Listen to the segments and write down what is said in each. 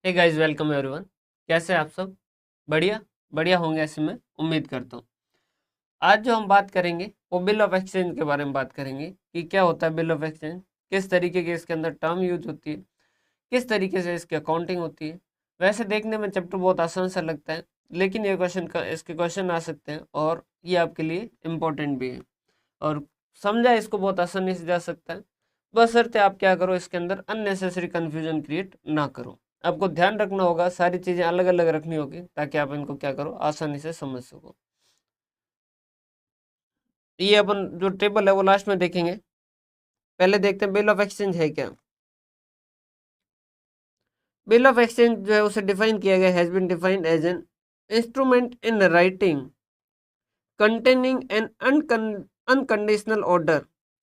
Hey guys, welcome everyone. कैसे हैं आप सब? बढ़िया बढ़िया होंगे ऐसे मैं उम्मीद करता हूँ। आज जो हम बात करेंगे वो बिल ऑफ एक्सचेंज के बारे में बात करेंगे कि क्या होता है बिल ऑफ एक्सचेंज, किस तरीके के इसके अंदर टर्म यूज होती है, किस तरीके से इसकी अकाउंटिंग होती है। वैसे देखने में चैप्टर बहुत आसान सा लगता है, लेकिन ये इसके क्वेश्चन आ सकते हैं और ये आपके लिए इम्पोर्टेंट भी है। और समझा इसको बहुत आसानी से जा सकता है, बशर्ते आप क्या करो, इसके अंदर अननेसेसरी कंफ्यूजन क्रिएट ना करो। आपको ध्यान रखना होगा, सारी चीजें अलग अलग रखनी होगी ताकि आप इनको क्या करो, आसानी से समझ सको। ये अपन जो टेबल है वो लास्ट में देखेंगे। पहले देखते हैं बिल ऑफ एक्सचेंज है क्या। बिल ऑफ एक्सचेंज जो है उसे डिफाइन किया गया, has been defined as an instrument in writing containing an unconditional order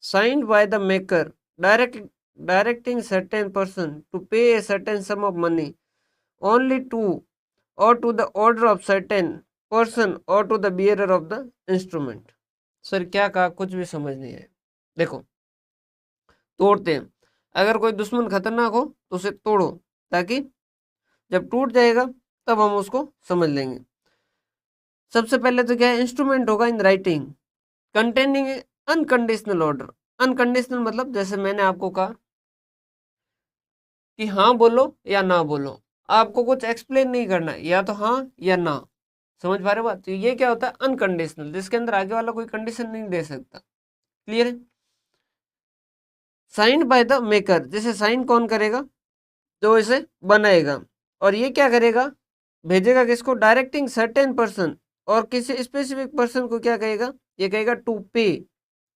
signed by the maker direct, directing certain person to pay a certain sum of money only to or to the order of certain person or to the bearer of the instrument। Sir क्या कहा, कुछ भी समझ नहीं है। देखो, तोड़ते हैं। अगर कोई दुश्मन खतरनाक हो तो उसे तोड़ो, ताकि जब टूट जाएगा तब हम उसको समझ लेंगे। सबसे पहले तो क्या है, इंस्ट्रूमेंट होगा in writing containing unconditional order. Unconditional मतलब जैसे मैंने आपको कहा कि हाँ बोलो या ना बोलो, आपको कुछ एक्सप्लेन नहीं करना है, या तो हाँ या ना। समझ पा रहे हो बात? तो ये क्या होता है अनकंडीशनल, जिसके अंदर आगे वाला कोई कंडीशन नहीं दे सकता। क्लियर है? साइंड बाय द मेकर, जैसे साइन कौन करेगा? जो इसे बनाएगा। और ये क्या करेगा? भेजेगा किसको? डायरेक्टिंग सर्टेन पर्सन, और किसी स्पेसिफिक पर्सन को क्या कहेगा? ये कहेगा टू पे,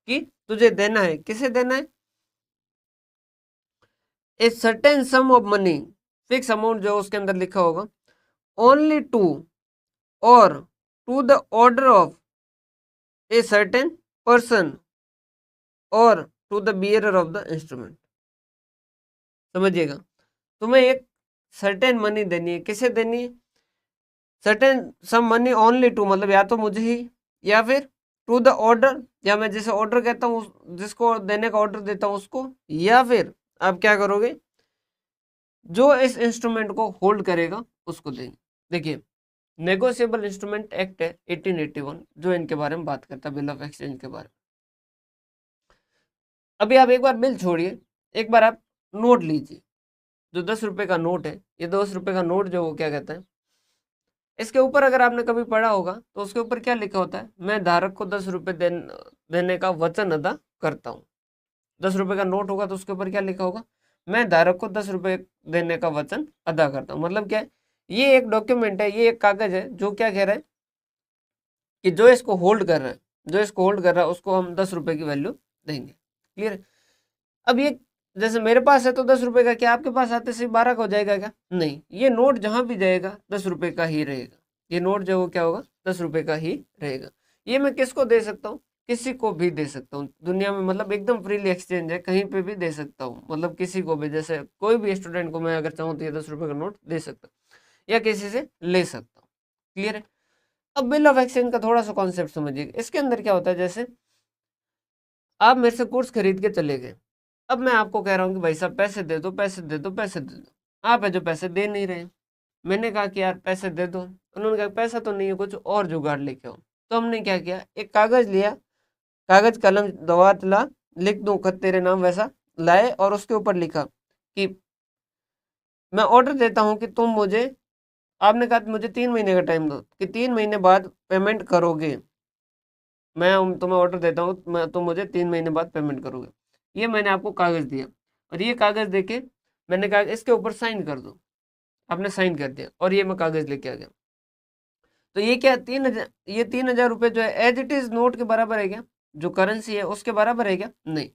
कि तुझे देना है। किसे देना है? A certain sum of money, fix amount जो उसके अंदर लिखा होगा, only to or to the order of a certain person or to the bearer of the instrument. समझिएगा, तुम्हें एक सर्टेन मनी देनी है। किसे देनी है? Certain sum money only to, मतलब या तो मुझे ही, या फिर टू द ऑर्डर, या मैं जिसे ऑर्डर कहता हूँ, जिसको देने का ऑर्डर देता हूँ उसको, या फिर आप क्या करोगे, जो इस इंस्ट्रूमेंट को होल्ड करेगा उसको देंगे। देखिए, नेगोशिएबल इंस्ट्रूमेंट एक्ट है 1881 जो इनके बारे में बात करता है, बिल ऑफ एक्सचेंज के बारे में। अभी आप एक बार बिल छोड़िए, एक बार आप नोट लीजिए। जो 10 रुपए का नोट है, ये 10 रुपए का नोट जो वो क्या कहता है, इसके ऊपर अगर आपने कभी पढ़ा होगा तो उसके ऊपर क्या लिखा होता है? मैं धारक को 10 रुपए देने का वचन अदा करता हूँ। 10 रुपए का नोट होगा तो उसके ऊपर क्या लिखा होगा? मैं धारक को 10 रुपए देने का वचन अदा करता हूँ। मतलब क्या है? ये एक डॉक्यूमेंट है, ये एक कागज है जो क्या कह रहा है कि जो इसको होल्ड कर रहा है, जो इसको होल्ड कर रहा है उसको हम 10 रुपए की वैल्यू देंगे। क्लियर है? अब ये जैसे मेरे पास है तो 10 रुपए का, क्या आपके पास आते से 12 का हो जाएगा क्या? नहीं, ये नोट जहां भी जाएगा 10 रुपए का ही रहेगा। ये नोट जो वो क्या होगा? 10 रुपए का ही रहेगा। ये मैं किसको दे सकता हूँ? किसी को भी दे सकता हूँ दुनिया में, मतलब एकदम फ्रीली एक्सचेंज है, कहीं पे भी दे सकता हूँ। मतलब किसी को भी, जैसे कोई भी स्टूडेंट को मैं अगर चाहूँ तो ये 10 रुपए का नोट दे सकता हूँ या किसी से ले सकता हूँ। क्लियर है? अब बिल ऑफ एक्सचेंज का थोड़ा सा कॉन्सेप्ट समझिएगा। इसके अंदर क्या होता है, जैसे आप मेरे से कोर्स खरीद के चले गए। अब मैं आपको कह रहा हूँ कि भाई साहब पैसे दे दो, पैसे दे दो, पैसे दे दो। आप है जो पैसे दे नहीं रहे। मैंने कहा कि यार पैसे दे दो, उन्होंने कहा पैसा तो नहीं है, कुछ और जुगाड़ लेके आओ। तो हमने क्या किया, एक कागज लिया, कागज कलम दवात ला, लिख दूं खत तेरे नाम, वैसा लाए और उसके ऊपर लिखा कि मैं ऑर्डर देता हूँ कि तुम मुझे, आपने कहा मुझे 3 महीने का टाइम दो, कि 3 महीने बाद पेमेंट करोगे। मैं तुम्हें ऑर्डर देता हूँ, मैं तुम मुझे 3 महीने बाद पेमेंट करोगे। ये मैंने आपको कागज दिया, और ये कागज देके मैंने कहा इसके ऊपर साइन कर दो। आपने साइन कर दिया और ये मैं कागज लेके आ गया। तो ये क्या 3,000, ये 3,000 रुपये जो है एज इट इज नोट के बराबर है क्या? जो करेंसी है उसके बराबर है क्या? नहीं।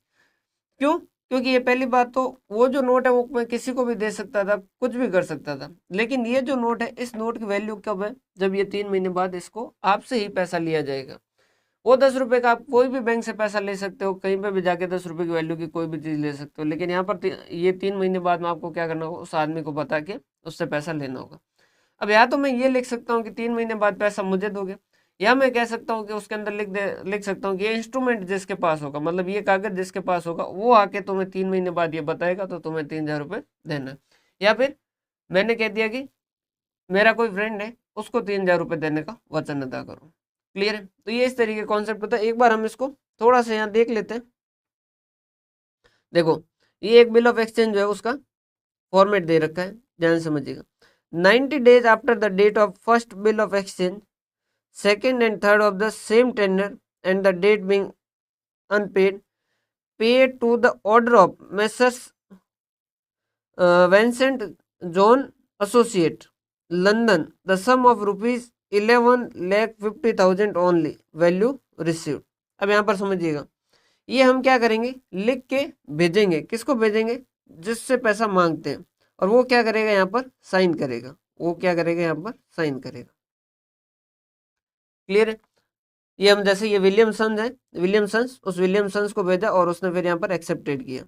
क्यों? क्योंकि ये पहली बात तो, वो जो नोट है वो मैं किसी को भी दे सकता था, कुछ भी कर सकता था। लेकिन ये जो नोट है, इस नोट की वैल्यू कब है? जब ये 3 महीने बाद इसको आपसे ही पैसा लिया जाएगा। वो 10 रुपए का आप कोई भी बैंक से पैसा ले सकते हो, कहीं पे भी जाके 10 रुपए की वैल्यू की कोई भी चीज ले सकते हो। लेकिन यहाँ पर ये 3 महीने बाद में आपको क्या करना होगा, उस आदमी को बता के उससे पैसा लेना होगा। अब या तो मैं ये लिख सकता हूँ कि 3 महीने बाद पैसा मुझे दोगे, या मैं कह सकता हूँ कि उसके अंदर लिख सकता हूँ कि ये इंस्ट्रूमेंट जिसके पास होगा, मतलब ये कागज जिसके पास होगा, वो आके तुम्हें 3 महीने बाद ये बताएगा तो तुम्हें 3,000 रुपये देना है। या फिर मैंने कह दिया कि मेरा कोई फ्रेंड है, उसको 3,000 रुपये देने का वचन अदा करो। क्लियर है? तो ये इस तरीके का कॉन्सेप्ट होता है। एक बार हम इसको थोड़ा सा यहाँ देख लेते हैं। देखो, ये एक बिल ऑफ एक्सचेंज जो है उसका फॉर्मेट दे रखा है, ध्यान से समझिएगा। 90 days after the date of first bill of exchange, second and third of the same tender and the date being unpaid, pay to the order of messrs Vincent John Associate, London, the sum of rupees 11,50,000 only, value received। अब यहाँ पर समझिएगा, ये हम क्या करेंगे, लिख के भेजेंगे। किसको भेजेंगे? जिससे पैसा मांगते हैं, और वो क्या करेगा, यहाँ पर साइन करेगा। वो क्या करेगा, यहाँ पर साइन करेगा। क्लियर है? ये हम जैसे ये विलियम सन्स है, विलियम सन्स, उस विलियम सन्स को भेजा और उसने फिर यहाँ पर एक्सेप्टेड किया।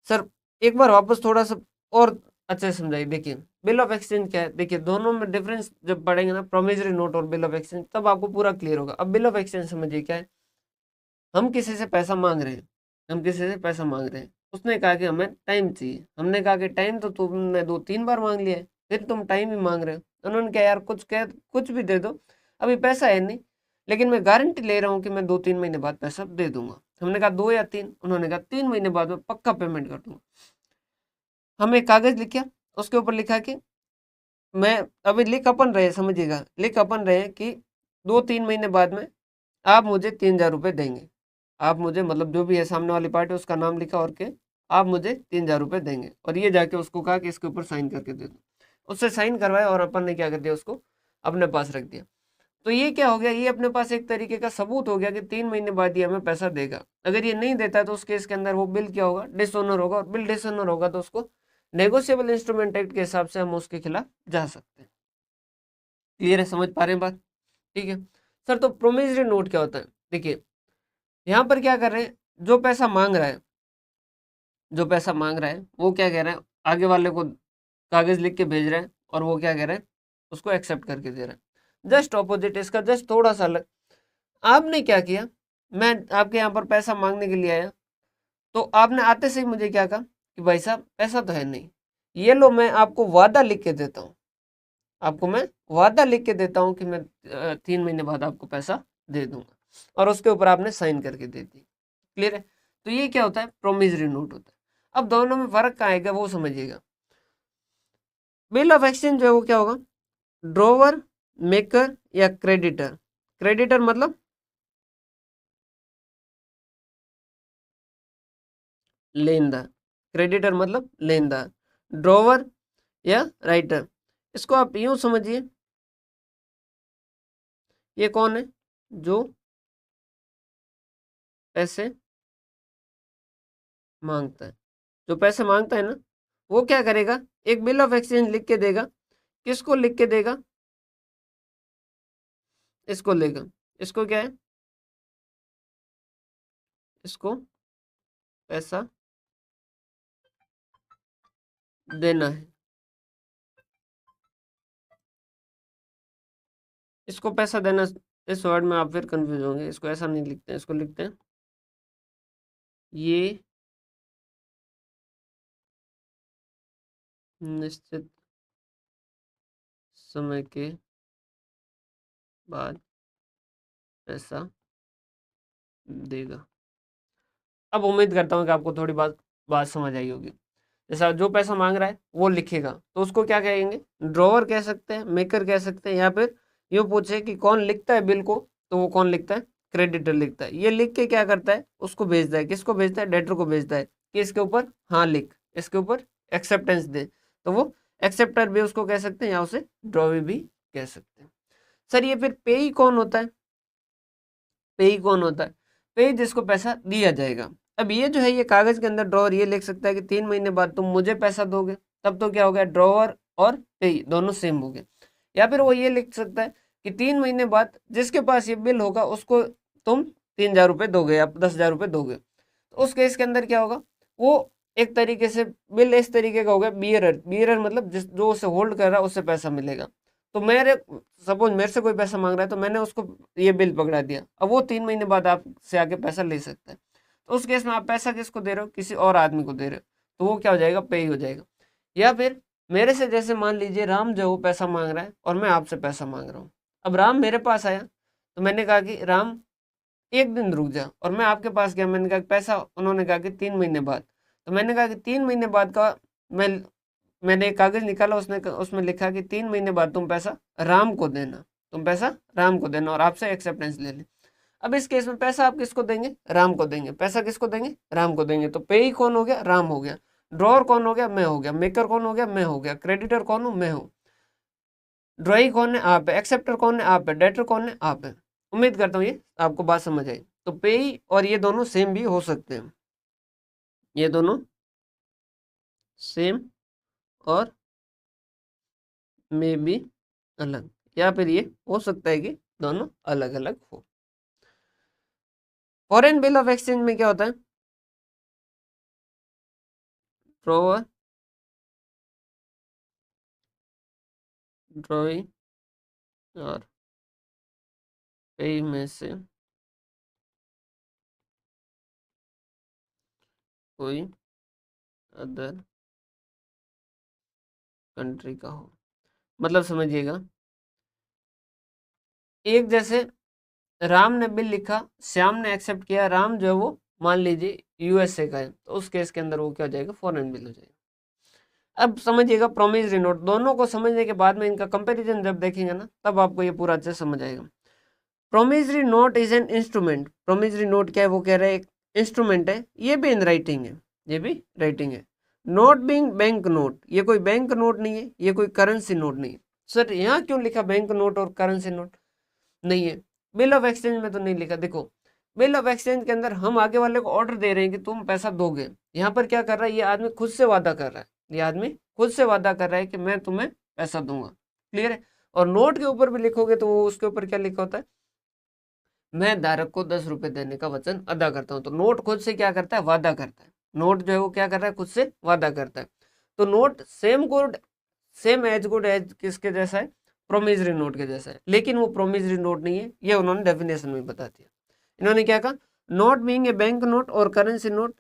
सर एक बार वापस थोड़ा सा और अच्छे से समझाइए। देखिए, बिल ऑफ एक्सचेंज क्या है, देखिए दोनों में डिफरेंस जब पढ़ेंगे ना, प्रोमिसरी नोट और बिल ऑफ एक्सचेंज, तब आपको पूरा क्लियर होगा। अब बिल ऑफ एक्सचेंज समझिए क्या है। हम किसी से पैसा मांग रहे हैं, हम किसी से पैसा मांग रहे हैं, उसने कहा कि हमें टाइम चाहिए। हमने कहा कि टाइम तो तुमने 2-3 बार मांग लिया है, फिर तुम टाइम ही मांग रहे हो। उन्होंने कहा यार कुछ भी दे दो, अभी पैसा है नहीं, लेकिन मैं गारंटी ले रहा हूँ कि मैं 2-3 महीने बाद पैसा दे दूंगा। हमने कहा 2 या 3, उन्होंने कहा 3 महीने बाद मैं पक्का पेमेंट कर दूंगा। हम एक कागज लिखा, उसके ऊपर लिखा कि मैं अभी लिख अपन रहे, समझिएगा, लिख अपन रहे कि 2-3 महीने बाद में आप मुझे 3,000 रुपये देंगे। आप मुझे, मतलब जो भी है सामने वाली पार्टी, उसका नाम लिखा और के आप मुझे 3,000 रुपये देंगे। और ये जाके उसको कहा कि इसके ऊपर साइन करके दे दो। उससे साइन करवाया और अपन ने क्या कर दिया, उसको अपने पास रख दिया। तो ये क्या हो गया, ये अपने पास एक तरीके का सबूत हो गया कि 3 महीने बाद ये हमें पैसा देगा। अगर ये नहीं देता तो उस केस के अंदर वो बिल क्या होगा, डिसऑनर होगा, और बिल डिसऑनर होगा तो उसको नेगोशिएबल इंस्ट्रूमेंट एक्ट के हिसाब से हम उसके खिलाफ जा सकते हैं। क्लियर है? समझ पा रहे हैं बात? ठीक है सर। तो प्रोमिसरी नोट क्या होता है? देखिए, यहाँ पर क्या कर रहे हैं, जो पैसा मांग रहा है, जो पैसा मांग रहा है वो क्या कह रहा है, आगे वाले को कागज लिख के भेज रहा है, और वो क्या कह रहा है, उसको एक्सेप्ट करके दे रहा है। जस्ट ऑपोजिट इसका, जस्ट थोड़ा सा अलग। आपने क्या किया, मैं आपके यहाँ पर पैसा मांगने के लिए आया, तो आपने आते से ही मुझे क्या कहा कि भाई साहब पैसा तो है नहीं, ये लो मैं आपको वादा लिख के देता हूँ, आपको मैं वादा लिख के देता हूँ कि मैं 3 महीने बाद आपको पैसा दे दूंगा, और उसके ऊपर आपने साइन करके दे दी। क्लियर है? तो ये क्या होता है, प्रोमिसरी नोट होता है। अब दोनों में फर्क कहाँ आएगा वो समझिएगा। बिल ऑफ एक्सचेंज जो है वो क्या होगा, ड्रॉवर, मेकर या क्रेडिटर। क्रेडिटर मतलब लेनदार, क्रेडिटर मतलब लेनदार, ड्रॉवर या राइटर। इसको आप यूं समझिए, ये कौन है, जो पैसे मांगता है। जो पैसे मांगता है ना, वो क्या करेगा, एक बिल ऑफ एक्सचेंज लिख के देगा। किसको लिख के देगा, इसको लेगा, इसको क्या है, इसको पैसा देना है, इसको पैसा देना। इस वर्ड में आप फिर कंफ्यूज होंगे, इसको ऐसा नहीं लिखते हैं, इसको लिखते हैं ये निश्चित समय के बाद पैसा देगा। अब उम्मीद करता हूँ कि आपको थोड़ी बात बात समझ आई होगी। जैसा जो पैसा मांग रहा है वो लिखेगा, तो उसको क्या कहेंगे, ड्रॉवर कह सकते हैं, मेकर कह सकते हैं, या फिर यूँ पूछे कि कौन लिखता है बिल को, तो वो कौन लिखता है, क्रेडिटर लिखता है। ये लिख के क्या करता है, उसको भेजता है। किसको भेजता है, डेटर को भेजता है कि इसके ऊपर हाँ लिख, इसके ऊपर एक्सेप्टेंस दे। तो वो एक्सेप्टर भी उसको कह सकते हैं, या उसे ड्रॉवी भी कह सकते हैं। सर ये फिर पेई कौन होता है, पेई कौन होता है, पेई जिसको पैसा दिया जाएगा। अब ये जो है, ये कागज के अंदर ड्रॉवर ये लिख सकता है कि 3 महीने बाद तुम मुझे पैसा दोगे, तब तो क्या हो गया, ड्रॉवर और पेई दोनों सेम हो गए। या फिर वो ये लिख सकता है कि 3 महीने बाद जिसके पास ये बिल होगा उसको तुम 3,000 रुपये दोगे या 10,000 रुपये दोगे। तो उस केस के अंदर क्या होगा, वो एक तरीके से बिल इस तरीके का होगा, बियरर, बियरर मतलब जिस जो उसे होल्ड कर रहा है उससे पैसा मिलेगा। तो मेरे सपोज मेरे से कोई पैसा मांग रहा है, तो मैंने उसको ये बिल पकड़ा दिया, अब वो 3 महीने बाद आपसे आके पैसा ले सकता है। तो उस केस में आप पैसा किसको दे रहे हो, किसी और आदमी को दे रहे हो, तो वो क्या हो जाएगा, पे ही हो जाएगा। या फिर मेरे से जैसे मान लीजिए राम जो है वो पैसा मांग रहा है और मैं आपसे पैसा मांग रहा हूँ। अब राम मेरे पास आया तो मैंने कहा कि राम 1 दिन रुक जा, और मैं आपके पास गया, मैंने कहा कि पैसा, उन्होंने कहा कि 3 महीने बाद। तो मैंने कहा कि 3 महीने बाद का मैंने एक कागज निकाला, उसमें लिखा कि 3 महीने बाद तुम पैसा राम को देना, तुम पैसा राम को देना और आपसे एक्सेप्टेंस ले लें। अब इस केस में पैसा आप किसको देंगे? राम को देंगे। पैसा किसको देंगे? राम को देंगे। तो पेई कौन हो गया? राम हो गया। ड्रॉअर कौन हो गया? मैं हो गया। मेकर कौन हो गया? मैं हो गया। क्रेडिटर कौन हूं? मैं हूं। ड्रॉई कौन है? आप है। एक्सेप्टर कौन है? आप है। डेटर कौन है? आप है। उम्मीद करता हूँ ये आपको बात समझ आई। तो पेई और ये दोनों सेम भी हो सकते हैं, ये दोनों सेम और मे बी अलग, या फिर ये हो सकता है कि दोनों अलग अलग हो। फॉरेन बिल ऑफ एक्सचेंज में क्या होता है? ड्रॉअर, ड्रॉई और पेई में से कोई अदर कंट्री का हो। मतलब समझिएगा, एक जैसे राम ने बिल लिखा, श्याम ने एक्सेप्ट किया, राम जो है वो मान लीजिए यूएसए का है, तो उस केस के अंदर वो क्या हो जाएगा? फॉरेन बिल हो जाएगा। अब समझिएगा प्रोमिसरी नोट, दोनों को समझने के बाद में इनका कंपैरिजन जब देखेंगे ना, तब आपको ये पूरा अच्छे से समझ आएगा। Promissory note is an instrument. Promissory note क्या है? वो कह रहे हैं एक इंस्ट्रूमेंट है, ये भी इन राइटिंग है, ये भी राइटिंग है। नोट बीइंग बैंक नोट, ये कोई बैंक नोट नहीं है, ये कोई करेंसी नोट नहीं है। सर यहाँ क्यों लिखा bank note or currency note? नहीं है, बिल ऑफ एक्सचेंज में तो नहीं लिखा। देखो, बिल ऑफ एक्सचेंज के अंदर हम आगे वाले को ऑर्डर दे रहे हैं कि तुम पैसा दोगे। यहाँ पर क्या कर रहा है? ये आदमी खुद से वादा कर रहा है, ये आदमी खुद से वादा कर रहा है कि मैं तुम्हें पैसा दूंगा। क्लियर है? और नोट के ऊपर भी लिखोगे तो वो उसके ऊपर क्या लिखा होता है? मैं धारक को 10 रुपए देने का वचन अदा करता हूँ। तो नोट खुद से क्या करता है? वादा करता है। नोट जो है वो क्या कर रहा है? खुद से वादा करता है। तो note same as good as किसके जैसा है? प्रोमिसरी नोट के जैसा है, लेकिन वो प्रोमिसरी नोट नहीं है, ये उन्होंने डेफिनेशन में बता दिया। इन्होंने क्या कहा? Note being a bank note or currency note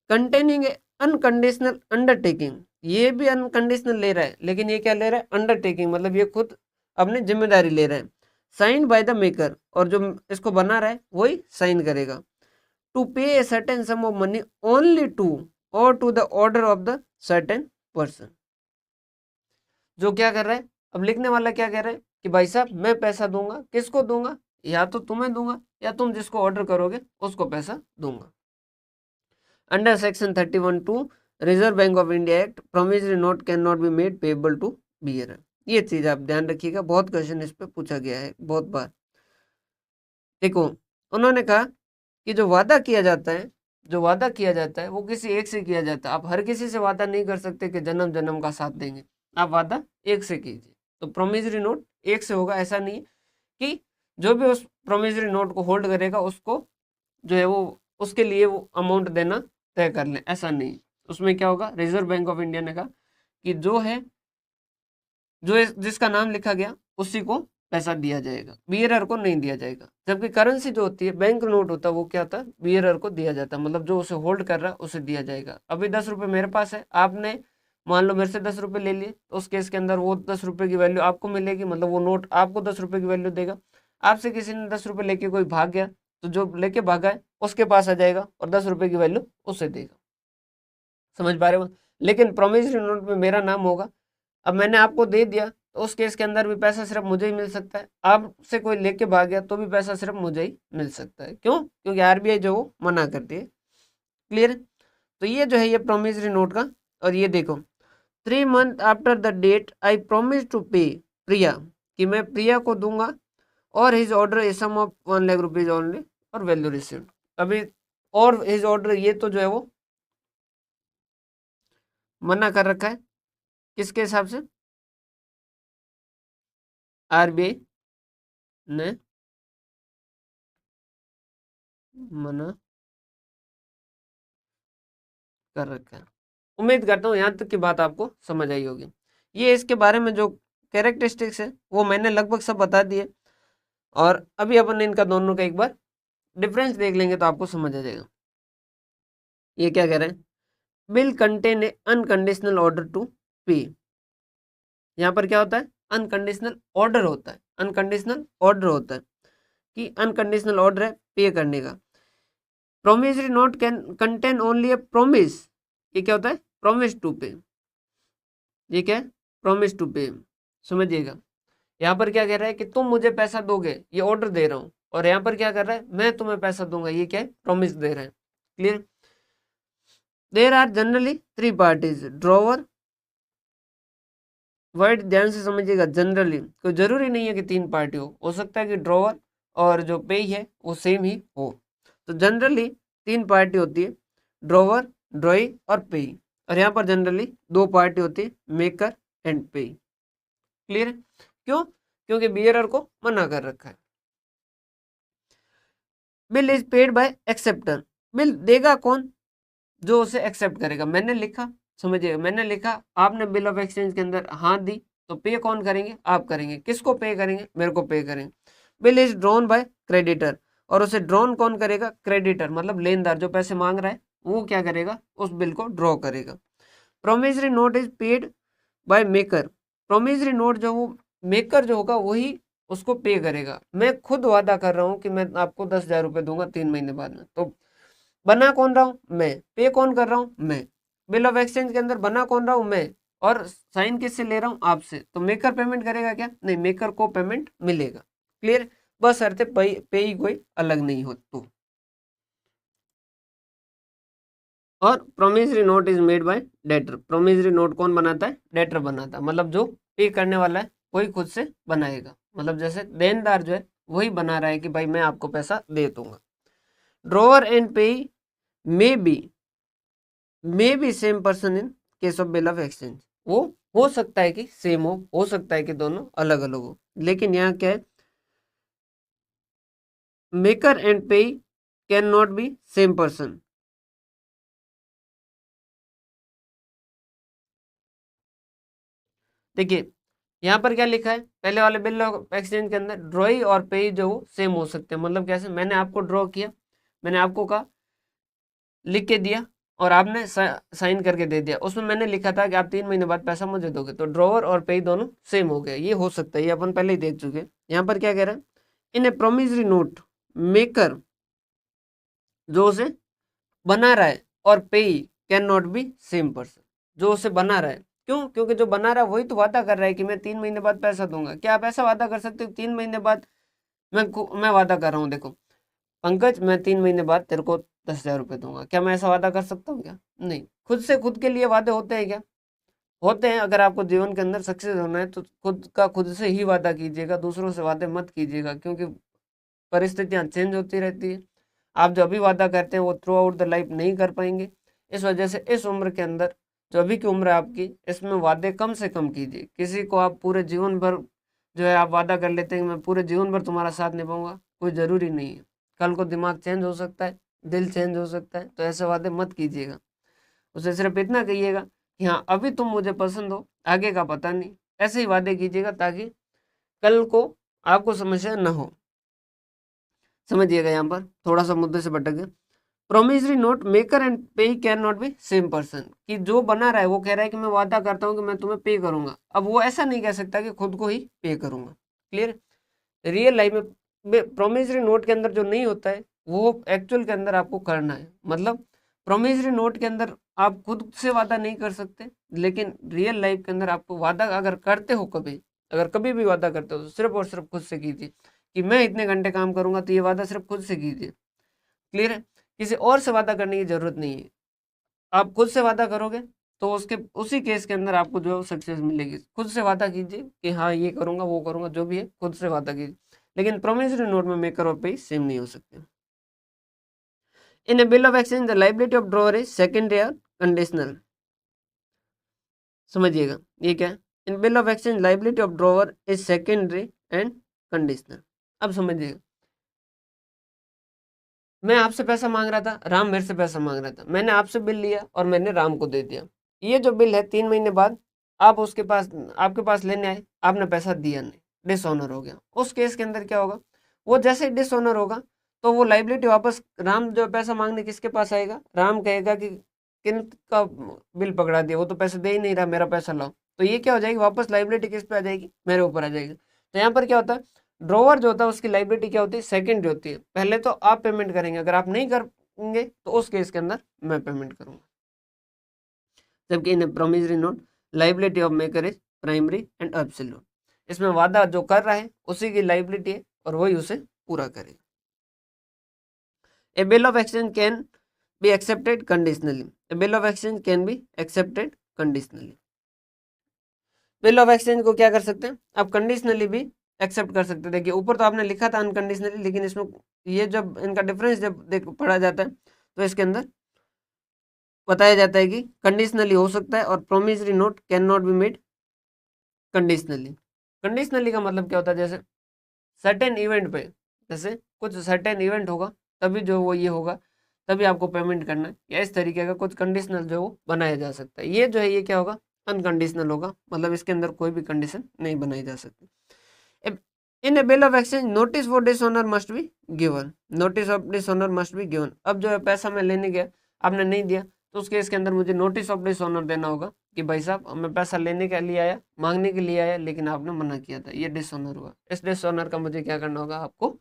containing an unconditional undertaking. ये भी अनकंडीशनल ले रहा है, लेकिन ये क्या ले रहा है? अंडरटेकिंग, मतलब ये खुद अपनी जिम्मेदारी ले रहा है। साइंड बाय द मेकर, और जो इसको बना रहा है वही साइन करेगा। To pay a certain sum of money only to or to the order of the certain person. जो क्या कर रहा है? अब लिखने वाला क्या कह रहा है कि भाई साहब मैं पैसा दूंगा, किसको दूंगा? या तो तुम्हें दूंगा या तुम जिसको ऑर्डर करोगे उसको पैसा दूंगा। Under section 31(2) reserve bank of India act, promissory note can not be made payable to bearer. ये चीज आप ध्यान रखिएगा, बहुत क्वेश्चन इस पे पूछा गया है बहुत बार। देखो, उन्होंने कहा कि जो वादा किया जाता है, जो वादा किया जाता है वो किसी एक से किया जाता है। आप हर किसी से वादा नहीं कर सकते कि जन्म जन्म का साथ देंगे, आप वादा एक से कीजिए। तो प्रोमिसरी नोट एक से होगा, ऐसा नहीं कि जो भी उस प्रोमिसरी नोट को होल्ड करेगा उसको जो है वो उसके लिए वो अमाउंट देना तय कर लें, ऐसा नहीं। उसमें क्या होगा? रिजर्व बैंक ऑफ इंडिया ने कहा कि जो है, जिसका नाम लिखा गया उसी को पैसा दिया जाएगा, बियरर को नहीं दिया जाएगा। जबकि करेंसी जो होती है, बैंक नोट होता है, वो क्या होता है? बियरर को दिया जाता है, मतलब जो उसे होल्ड कर रहा है उसे दिया जाएगा। अभी 10 रुपये मेरे पास है, आपने मान लो मेरे से 10 रुपये ले लिए, तो उस केस के अंदर वो 10 रुपये की वैल्यू आपको मिलेगी, मतलब वो नोट आपको 10 रुपये की वैल्यू देगा। आपसे किसी ने 10 रुपये लेके कोई भाग गया, तो जो लेके भागा है उसके पास आ जाएगा और 10 रुपये की वैल्यू उसे देगा। समझ पा रहे हो? लेकिन प्रोमिसरी नोट में मेरा नाम होगा। अब मैंने आपको दे दिया, तो उस केस के अंदर भी पैसा सिर्फ मुझे ही मिल सकता है। आपसे कोई लेके भाग गया तो भी पैसा सिर्फ मुझे ही मिल सकता है। क्यों? क्योंकि आरबीआई जो वो मना करती है। क्लियर है? तो ये जो है ये प्रोमिसरी नोट का। और ये देखो, 3 months after the date I promise to pay Priya, कि मैं प्रिया को दूंगा, और his order a sum of 1,00,000 rupees only और वैल्यू रिसीव्ड। अभी और हिज ऑर्डर, ये तो जो है वो मना कर रखा है, किसके हिसाब से? आरबीआई ने मना कर रखा है। उम्मीद करता हूँ यहाँ तक की बात आपको समझ आई होगी। ये इसके बारे में जो कैरेक्टरिस्टिक्स है वो मैंने लगभग सब बता दिए, और अभी अपन इनका दोनों का एक बार डिफरेंस देख लेंगे तो आपको समझ आ जाएगा। ये क्या कह रहे हैं? Bill contain a unconditional order to pay. यहाँ पर क्या होता है, अनकंडीशनल ऑर्डर होता है, अनकंडीशनल ऑर्डर होता है कि अनकंडीशनल ऑर्डर है पे करने का। Promissory note can contain only A promise, ये क्या होता है, प्रोमिस टू पे, ये क्या है, प्रोमिस टू पे, समझिएगा। यहाँ पर क्या कह रहा है कि तुम मुझे पैसा दोगे, ये ऑर्डर दे रहा हूँ, और यहाँ पर क्या कर रहा है, मैं तुम्हें पैसा दूंगा, ये क्या है, प्रॉमिस दे रहे हैं। Clear. There are generally three parties, drawer, word ध्यान से समझिएगा, जनरली, कोई जरूरी नहीं है कि तीन पार्टी हो सकता है कि ड्रॉवर और जो पे है वो सेम ही हो। तो जनरली तीन पार्टी होती है, ड्रॉवर, ड्रॉई और पे, और यहाँ पर जनरली दो पार्टी होती है, मेकर एंड पे। क्लियर है, क्यों, क्योंकि बियरर को मना कर रखा है। Bill is paid by acceptor, bill देगा कौन, जो उसे एक्सेप्ट करेगा। मैंने लिखा, समझिए, मैंने लिखा, आपने बिल ऑफ एक्सचेंज के अंदर हाँ दी, तो पे कौन करेंगे, आप करेंगे। किसको पे करेंगे, मेरे को पे करेंगे। Bill is drawn by creditor, और उसे ड्रॉन कौन करेगा, क्रेडिटर, मतलब लेनदार जो पैसे मांग रहा है वो क्या करेगा, उस बिल को ड्रॉ करेगा। Promissory note is paid by maker, promissory note जो वो मेकर जो होगा वही उसको पे करेगा। मैं खुद वादा कर रहा हूँ कि मैं आपको 10,000 रुपये दूंगा 3 महीने बाद में, तो बना कौन रहा हूँ मैं, पे कौन कर रहा हूँ मैं, बिल ऑफ एक्सचेंज के अंदर बना कौन रहा हूँ मैं, और साइन किससे ले रहा हूँ, आपसे। तो मेकर पेमेंट करेगा क्या, नहीं, मेकर को पेमेंट मिलेगा। क्लियर, बस अर्थ पे ही कोई अलग नहीं हो तो। और promissory note is made by debtor, promissory note कौन बनाता है, डेटर बनाता है, मतलब जो पे करने वाला है वही खुद से बनाएगा, मतलब जैसे देनदार जो है वही बना रहा है कि भाई मैं आपको पैसा दे दूंगा। ड्रॉवर एंड पे may be same person in case of bill of exchange, वो हो सकता है कि सेम हो सकता है कि दोनों अलग अलग हो, लेकिन यहाँ क्या है, मेकर एंड पे can not B same person. देखिए यहाँ पर क्या लिखा है, पहले वाले बिल ऑफ एक्सचेंज के अंदर ड्रॉई और पे जो सेम हो सकते हैं, मतलब कैसे, मैंने आपको ड्रॉ किया, मैंने आपको कहा, लिख के दिया, और आपने साइन करके दे दिया, उसमें मैंने लिखा था कि आप 3 महीने बाद पैसा मुझे दोगे, तो ड्रॉवर और पे दोनों सेम हो गए, ये हो सकता है, ये अपन पहले ही देख चुके हैं। यहाँ पर क्या कह रहा है, इन ए प्रोमिसरी नोट मेकर जो उसे बना रहा है और पे can not B same person, जो उसे बना रहा है, क्यों, क्योंकि जो बना रहा है वही तो वादा कर रहा है कि मैं 3 महीने बाद पैसा दूंगा। क्या आप ऐसा वादा कर सकते हो 3 महीने बाद, मैं वादा कर रहा हूँ, देखो पंकज मैं 3 महीने बाद तेरे को 10,000 रुपये दूंगा, क्या मैं ऐसा वादा कर सकता हूँ क्या, नहीं। खुद से खुद के लिए वादे होते हैं क्या, होते हैं। अगर आपको जीवन के अंदर सक्सेस होना है तो खुद का खुद से ही वादा कीजिएगा, दूसरों से वादे मत कीजिएगा, क्योंकि परिस्थितियां चेंज होती रहती है। आप जो अभी वादा करते हैं वो थ्रू आउट द लाइफ नहीं कर पाएंगे। इस वजह से इस उम्र के अंदर, जो अभी की उम्र है आपकी, इसमें वादे कम से कम कीजिए। किसी को आप पूरे जीवन भर जो है आप वादा कर लेते हैं कि मैं पूरे जीवन भर तुम्हारा साथ निभाऊंगा, कोई ज़रूरी नहीं है। कल को दिमाग चेंज हो सकता है, दिल चेंज हो सकता है, तो ऐसे वादे मत कीजिएगा। उसे सिर्फ इतना कहिएगा कि हाँ अभी तुम मुझे पसंद हो, आगे का पता नहीं। ऐसे ही वादे कीजिएगा ताकि कल को आपको समस्या न हो। समझिएगा, यहाँ पर थोड़ा सा मुद्दे से भटक गए। प्रोमिसरी नोट मेकर एंड पे can not B same person, कि जो बना रहा है वो कह रहा है कि मैं वादा करता हूँ कि मैं तुम्हें पे करूंगा, अब वो ऐसा नहीं कह सकता कि खुद को ही पे करूंगा। क्लियर। रियल लाइफ में प्रोमिसरी नोट के अंदर जो नहीं होता है वो एक्चुअल के अंदर आपको करना है। मतलब प्रोमिसरी नोट के अंदर आप खुद से वादा नहीं कर सकते, लेकिन रियल लाइफ के अंदर आपको वादा अगर करते हो, कभी अगर कभी भी वादा करते हो तो सिर्फ और सिर्फ खुद से कीजिए कि मैं इतने घंटे काम करूंगा, तो ये वादा सिर्फ खुद से कीजिए। क्लियर है, किसी और से वादा करने की जरूरत नहीं है। आप खुद से वादा करोगे तो उसके उसी केस के अंदर आपको जो सक्सेस मिलेगी। खुद से वादा कीजिए कि हाँ ये करूंगा वो करूंगा, जो भी है खुद से वादा कीजिए। लेकिन प्रोमिसरी नोट में मेकर और पे सेम नहीं हो सकते। In a bill of exchange the liability of drawer is secondary और कंडीशनल। समझिएगा ये क्या है, in bill of exchange liability of drawer is secondary and conditional. अब समझिएगा, मैं आपसे पैसा मांग रहा था, राम मेरे से पैसा मांग रहा था, मैंने आपसे बिल लिया और मैंने राम को दे दिया। ये जो बिल है 3 महीने बाद आप उसके पास, आपके पास लेने आए, आपने पैसा दिया नहीं, डिसऑनर हो गया। उस केस के अंदर क्या होगा, वो जैसे ही डिसऑनर होगा तो वो लाइबिलिटी वापस, राम जो पैसा मांगने किसके पास आएगा, राम कहेगा कि किन का बिल पकड़ा दिया, वो तो पैसे दे ही नहीं रहा, मेरा पैसा लाओ। तो ये क्या हो जाएगी, वापस लाइबिलिटी किस पे आ जाएगी, मेरे ऊपर आ जाएगी। तो यहाँ पर क्या होता है, ड्रॉवर जो होता है उसकी लाइबिलिटी क्या होती है, सेकंड होती है। पहले तो आप पेमेंट करेंगे, अगर आप नहीं करेंगे तो उस केस के अंदर मैं पेमेंट करूंगा। जबकि in promissory note liability of maker is primary and absolute, इसमें वादा जो कर रहा है उसी की लाइबिलिटी है और वही उसे पूरा करेगा। A bill of exchange can be accepted conditionally, a bill of exchange can be accepted conditionally. Bill of exchange को क्या कर सकते हैं, आप कंडीशनली भी एक्सेप्ट कर सकते हैं। देखिए ऊपर तो आपने लिखा था अनकंडीशनली, लेकिन इसमें ये जब इनका डिफरेंस जब देखो पढ़ा जाता है तो इसके अंदर बताया जाता है कि कंडीशनली हो सकता है और promissory note can not be made conditionally. Conditionally का मतलब क्या होता है, जैसे सर्टेन इवेंट पे, जैसे कुछ सर्टेन इवेंट होगा तभी जो वो ये होगा, तभी आपको पेमेंट करना है, या इस तरीके का कुछ कंडीशनल जो वो बनाया जा सकता है। ये जो है ये क्या होगा, अनकंडीशनल होगा, मतलब इसके अंदर कोई भी कंडीशन नहीं बनाई जा सकती। In a bill of exchange notice for dishonour must be given, notice of dishonour must be given. अब जो है पैसा मैं लेने गया, आपने नहीं दिया, तो उस केस के अंदर मुझे नोटिस ऑफ डिसऑनर देना होगा कि भाई साहब मैं पैसा लेने के लिए आया, मांगने के लिए आया, लेकिन आपने मना किया था, ये डिसऑनर हुआ। इस डिसऑनर का मुझे क्या करना होगा, आपको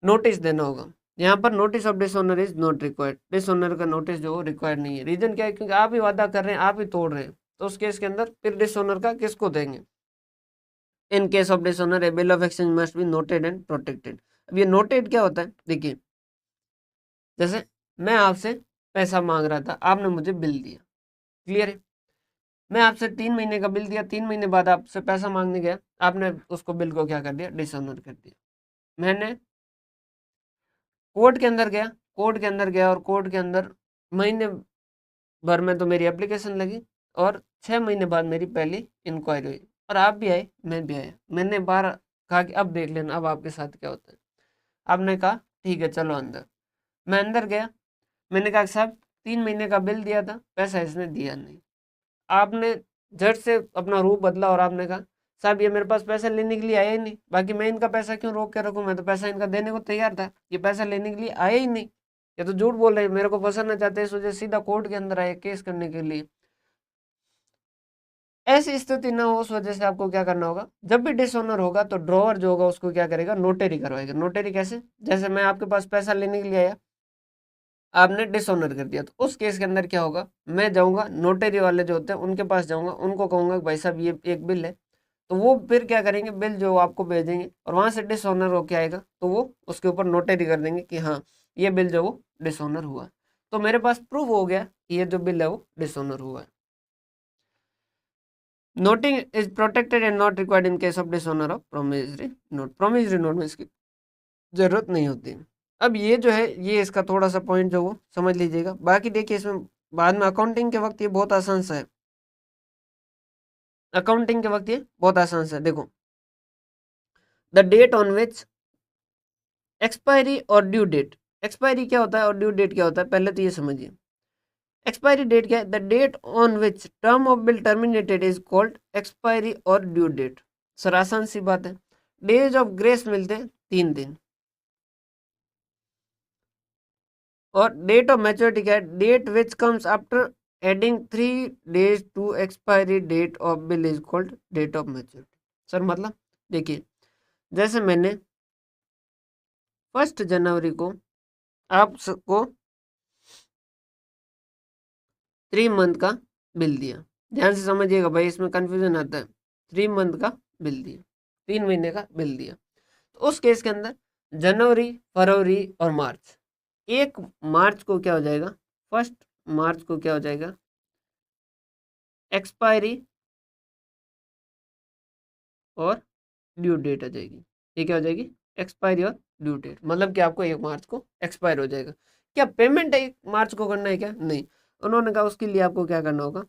नोटिस देना होगा। यहाँ पर notice of dishonour is not required, dishonour का नोटिस जो रिक्वायर्ड नहीं है। रीजन क्या है, क्योंकि आप ही वादा कर रहे हैं, आप ही तोड़ रहे हैं, तो उस केस के अंदर फिर डिसऑनर का किसको देंगे। In case of dishonour A bill of exchange must be noted and protected. अब ये नोटेड क्या होता है, देखिए जैसे मैं आपसे पैसा मांग रहा था, आपने मुझे बिल दिया, क्लियर है। मैं आपसे 3 महीने का बिल दिया, 3 महीने बाद आपसे पैसा मांगने गया, आपने उसको बिल को क्या कर दिया, डिसऑनर कर दिया। मैंने कोर्ट के अंदर गया, कोर्ट के अंदर गया और कोर्ट के अंदर महीने भर में तो मेरी एप्लीकेशन लगी और 6 महीने बाद मेरी पहली इंक्वायरी हुई, और आप भी आए, मैं भी आया। मैंने बार कहा कि अब देख लेना अब आपके साथ क्या होता है। आपने कहा ठीक है चलो अंदर। मैं अंदर गया, मैंने कहा साहब 3 महीने का बिल दिया था, पैसा इसने दिया नहीं। आपने झट से अपना रूप बदला और आपने कहा साहब ये मेरे पास पैसा लेने के लिए आया ही नहीं, बाकी मैं इनका पैसा क्यों रोक के रखूं, मैं तो पैसा इनका देने को तैयार था, ये पैसा लेने के लिए आया ही नहीं, ये तो झूठ बोल रहे, मेरे को फंसाना चाहते हैं, इस वजह से सीधा कोर्ट के अंदर आए केस करने के लिए। ऐसी स्थिति ना हो, उस वजह से आपको क्या करना होगा, जब भी डिसऑनर होगा तो ड्रॉवर जो होगा उसको क्या करेगा, नोटरी करवाएगा। नोटरी कैसे, जैसे मैं आपके पास पैसा लेने के लिए आया, आपने डिसऑनर कर दिया, तो उस केस के अंदर क्या होगा, मैं जाऊंगा नोटरी वाले जो होते हैं उनके पास जाऊंगा, उनको कहूंगा भाई साहब ये एक बिल है, तो वो फिर क्या करेंगे, बिल जो आपको भेजेंगे और वहां से डिसऑनर होके आएगा तो वो उसके ऊपर नोटरी कर देंगे कि हाँ ये बिल जो वो डिसऑनर हुआ, तो मेरे पास प्रूफ हो गया कि ये जो बिल है वो डिसऑनर हुआ है। Noting is protected and not required in case of dishonour of promissory note, promissory note में इसकी जरूरत नहीं होती। अब ये जो है ये इसका थोड़ा सा पॉइंट जो वो समझ लीजिएगा। बाकी देखिए इसमें बाद में अकाउंटिंग के वक्त ये बहुत आसान सा है, अकाउंटिंग के वक्त ये बहुत आसान सा है। देखो the date on which expiry और ड्यू डेट, एक्सपायरी क्या होता है और ड्यू डेट क्या होता है, पहले तो ये समझिए। एक्सपायरी डेट क्या है, the date on which term of bill terminated is called expiry और ड्यू डेट। सर आसान सी बात है, डेज ऑफ ग्रेस मिलते हैं 3 दिन, और डेट ऑफ मैच्योरिटी क्या है, date which comes after adding 3 days to expiry date of bill is called date of maturity. Sir मतलब देखिए जैसे मैंने 1 जनवरी को आपको 3 मंथ का बिल दिया, ध्यान से समझिएगा भाई इसमें कंफ्यूजन आता है। 3 मंथ का बिल दिया, 3 महीने का बिल दिया, तो उस केस के अंदर जनवरी फरवरी और मार्च, 1 मार्च को क्या हो जाएगा, 1 मार्च को क्या हो जाएगा, एक्सपायरी और ड्यू डेट आ जाएगी। ये क्या हो जाएगी, एक्सपायरी और ड्यू डेट, मतलब कि आपको 1 मार्च को एक्सपायर हो जाएगा। क्या पेमेंट 1 मार्च को करना है क्या, नहीं। उन्होंने कहा उसके लिए आपको क्या करना होगा,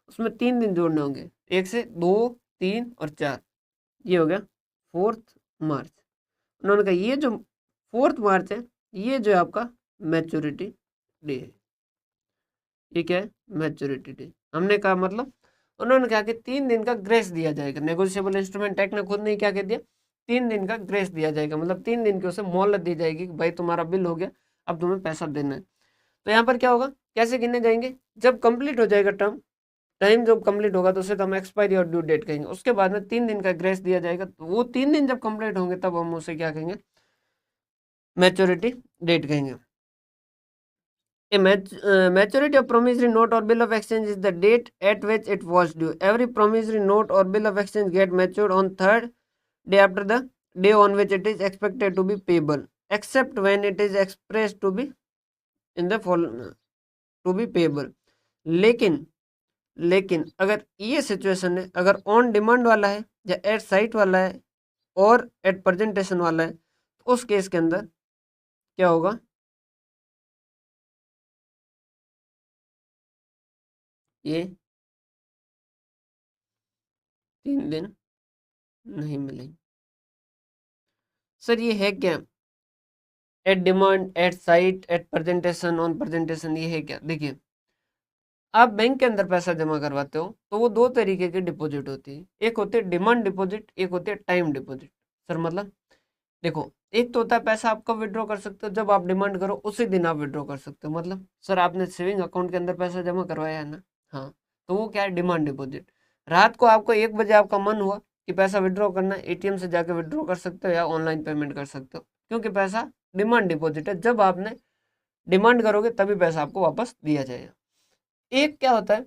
उसमें 3 दिन जोड़ने होंगे, 1 से 2 3 और 4, ये हो गया 4 मार्च। उन्होंने कहा ये जो 4 मार्च है ये जो है आपका मैच्योरिटी डे है, ये क्या है, मैच्योरिटी डे। हमने कहा मतलब उन्होंने कहा कि 3 दिन का ग्रेस दिया जाएगा, नेगोशिएबल इंस्ट्रूमेंट एक्ट ने खुद नहीं क्या कह दिया, 3 दिन का ग्रेस दिया जाएगा, मतलब 3 दिन की उसे मोहलत दी जाएगी कि भाई तुम्हारा बिल हो गया, अब तुम्हें पैसा देना है। तो यहाँ पर क्या होगा, कैसे गिने जाएंगे, जब कंप्लीट हो जाएगा टर्म टाइम जब कंप्लीट होगा तो उसे तो हम एक्सपायरी और ड्यू डेट कहेंगे। उसके बाद में 3 दिन का ग्रेस दिया जाएगा, तो वो 3 दिन जब कंप्लीट होंगे तब हम उसे क्या कहेंगे, मैच्योरिटी डेट कहेंगे। A maturity of promissory note or bill of exchange is the date at which it was due. Every promissory note or bill of exchange get matured on third day after the day on which it is expected to be payable, except when it is expressed to be in the to be payable. लेकिन लेकिन अगर ये situation है, अगर on demand वाला है या eight site वाला है और एट प्रेजेंटेशन वाला है, तो उस केस के अंदर क्या होगा, ये 3 दिन नहीं मिलेंगे। सर ये है क्या, at demand, at sight, at presentation, on presentation, ये है क्या? देखिए, आप बैंक के अंदर पैसा जमा करवाते हो तो वो 2 तरीके की डिपॉजिट होती है। एक होती है डिमांड डिपॉजिट, एक होती है टाइम डिपॉजिट। सर मतलब देखो, एक तो होता है पैसा आप कब विड्रॉ कर सकते हो, जब आप डिमांड करो उसी दिन आप विड्रॉ कर सकते हो। मतलब सर आपने सेविंग अकाउंट के अंदर पैसा जमा करवाया है ना, हाँ, तो वो क्या है, डिमांड डिपॉजिट। रात को आपको 1 बजे आपका मन हुआ कि पैसा विड्रॉ करना है, एटीएम से जाके विड्रॉ कर सकते हो या ऑनलाइन पेमेंट कर सकते हो, क्योंकि पैसा डिमांड डिपॉजिट है। जब आपने डिमांड करोगे तभी पैसा आपको वापस दिया जाएगा। एक क्या होता है,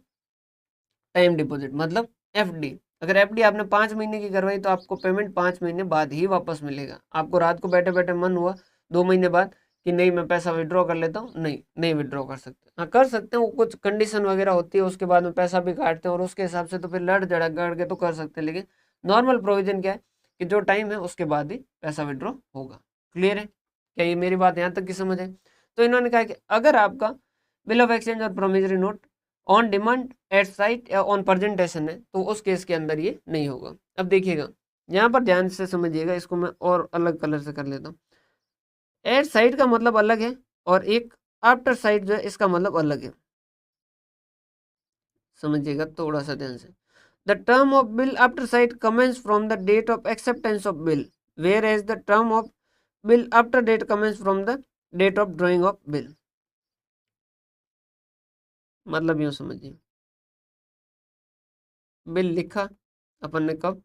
टाइम डिपॉजिट, मतलब एफडी। अगर एफडी आपने 5 महीने की करवाई तो आपको पेमेंट 5 महीने बाद ही वापस मिलेगा। आपको रात को बैठे बैठे मन हुआ 2 महीने बाद कि नहीं मैं पैसा विड्रॉ कर लेता हूँ, नहीं विड्रॉ कर सकते। हाँ कर सकते हैं, वो कुछ कंडीशन वगैरह होती है, उसके बाद में पैसा भी काटते हैं और उसके हिसाब से तो फिर लड़ झड़क गड़ के तो कर सकते हैं। लेकिन नॉर्मल प्रोविजन क्या है कि जो टाइम है उसके बाद ही पैसा विड्रॉ होगा। क्लियर है क्या, ये मेरी बात यहाँ तक की समझ है? तो इन्होंने कहा कि अगर आपका बिल ऑफ एक्सचेंज और promissory note on demand, at sight या ऑन प्रेजेंटेशन है तो उस केस के अंदर ये नहीं होगा। अब देखिएगा, यहाँ पर ध्यान से समझिएगा, इसको मैं और अलग कलर से कर लेता हूँ। एट साइट का मतलब अलग है और एक आफ्टर साइट जो है इसका मतलब अलग है। समझिएगा थोड़ा सा ध्यान से। The term of bill after sight commences from the date of acceptance of bill, whereas the term of bill after date commences from the date of drawing of bill. मतलब यूं समझिए, बिल लिखा अपन ने कब,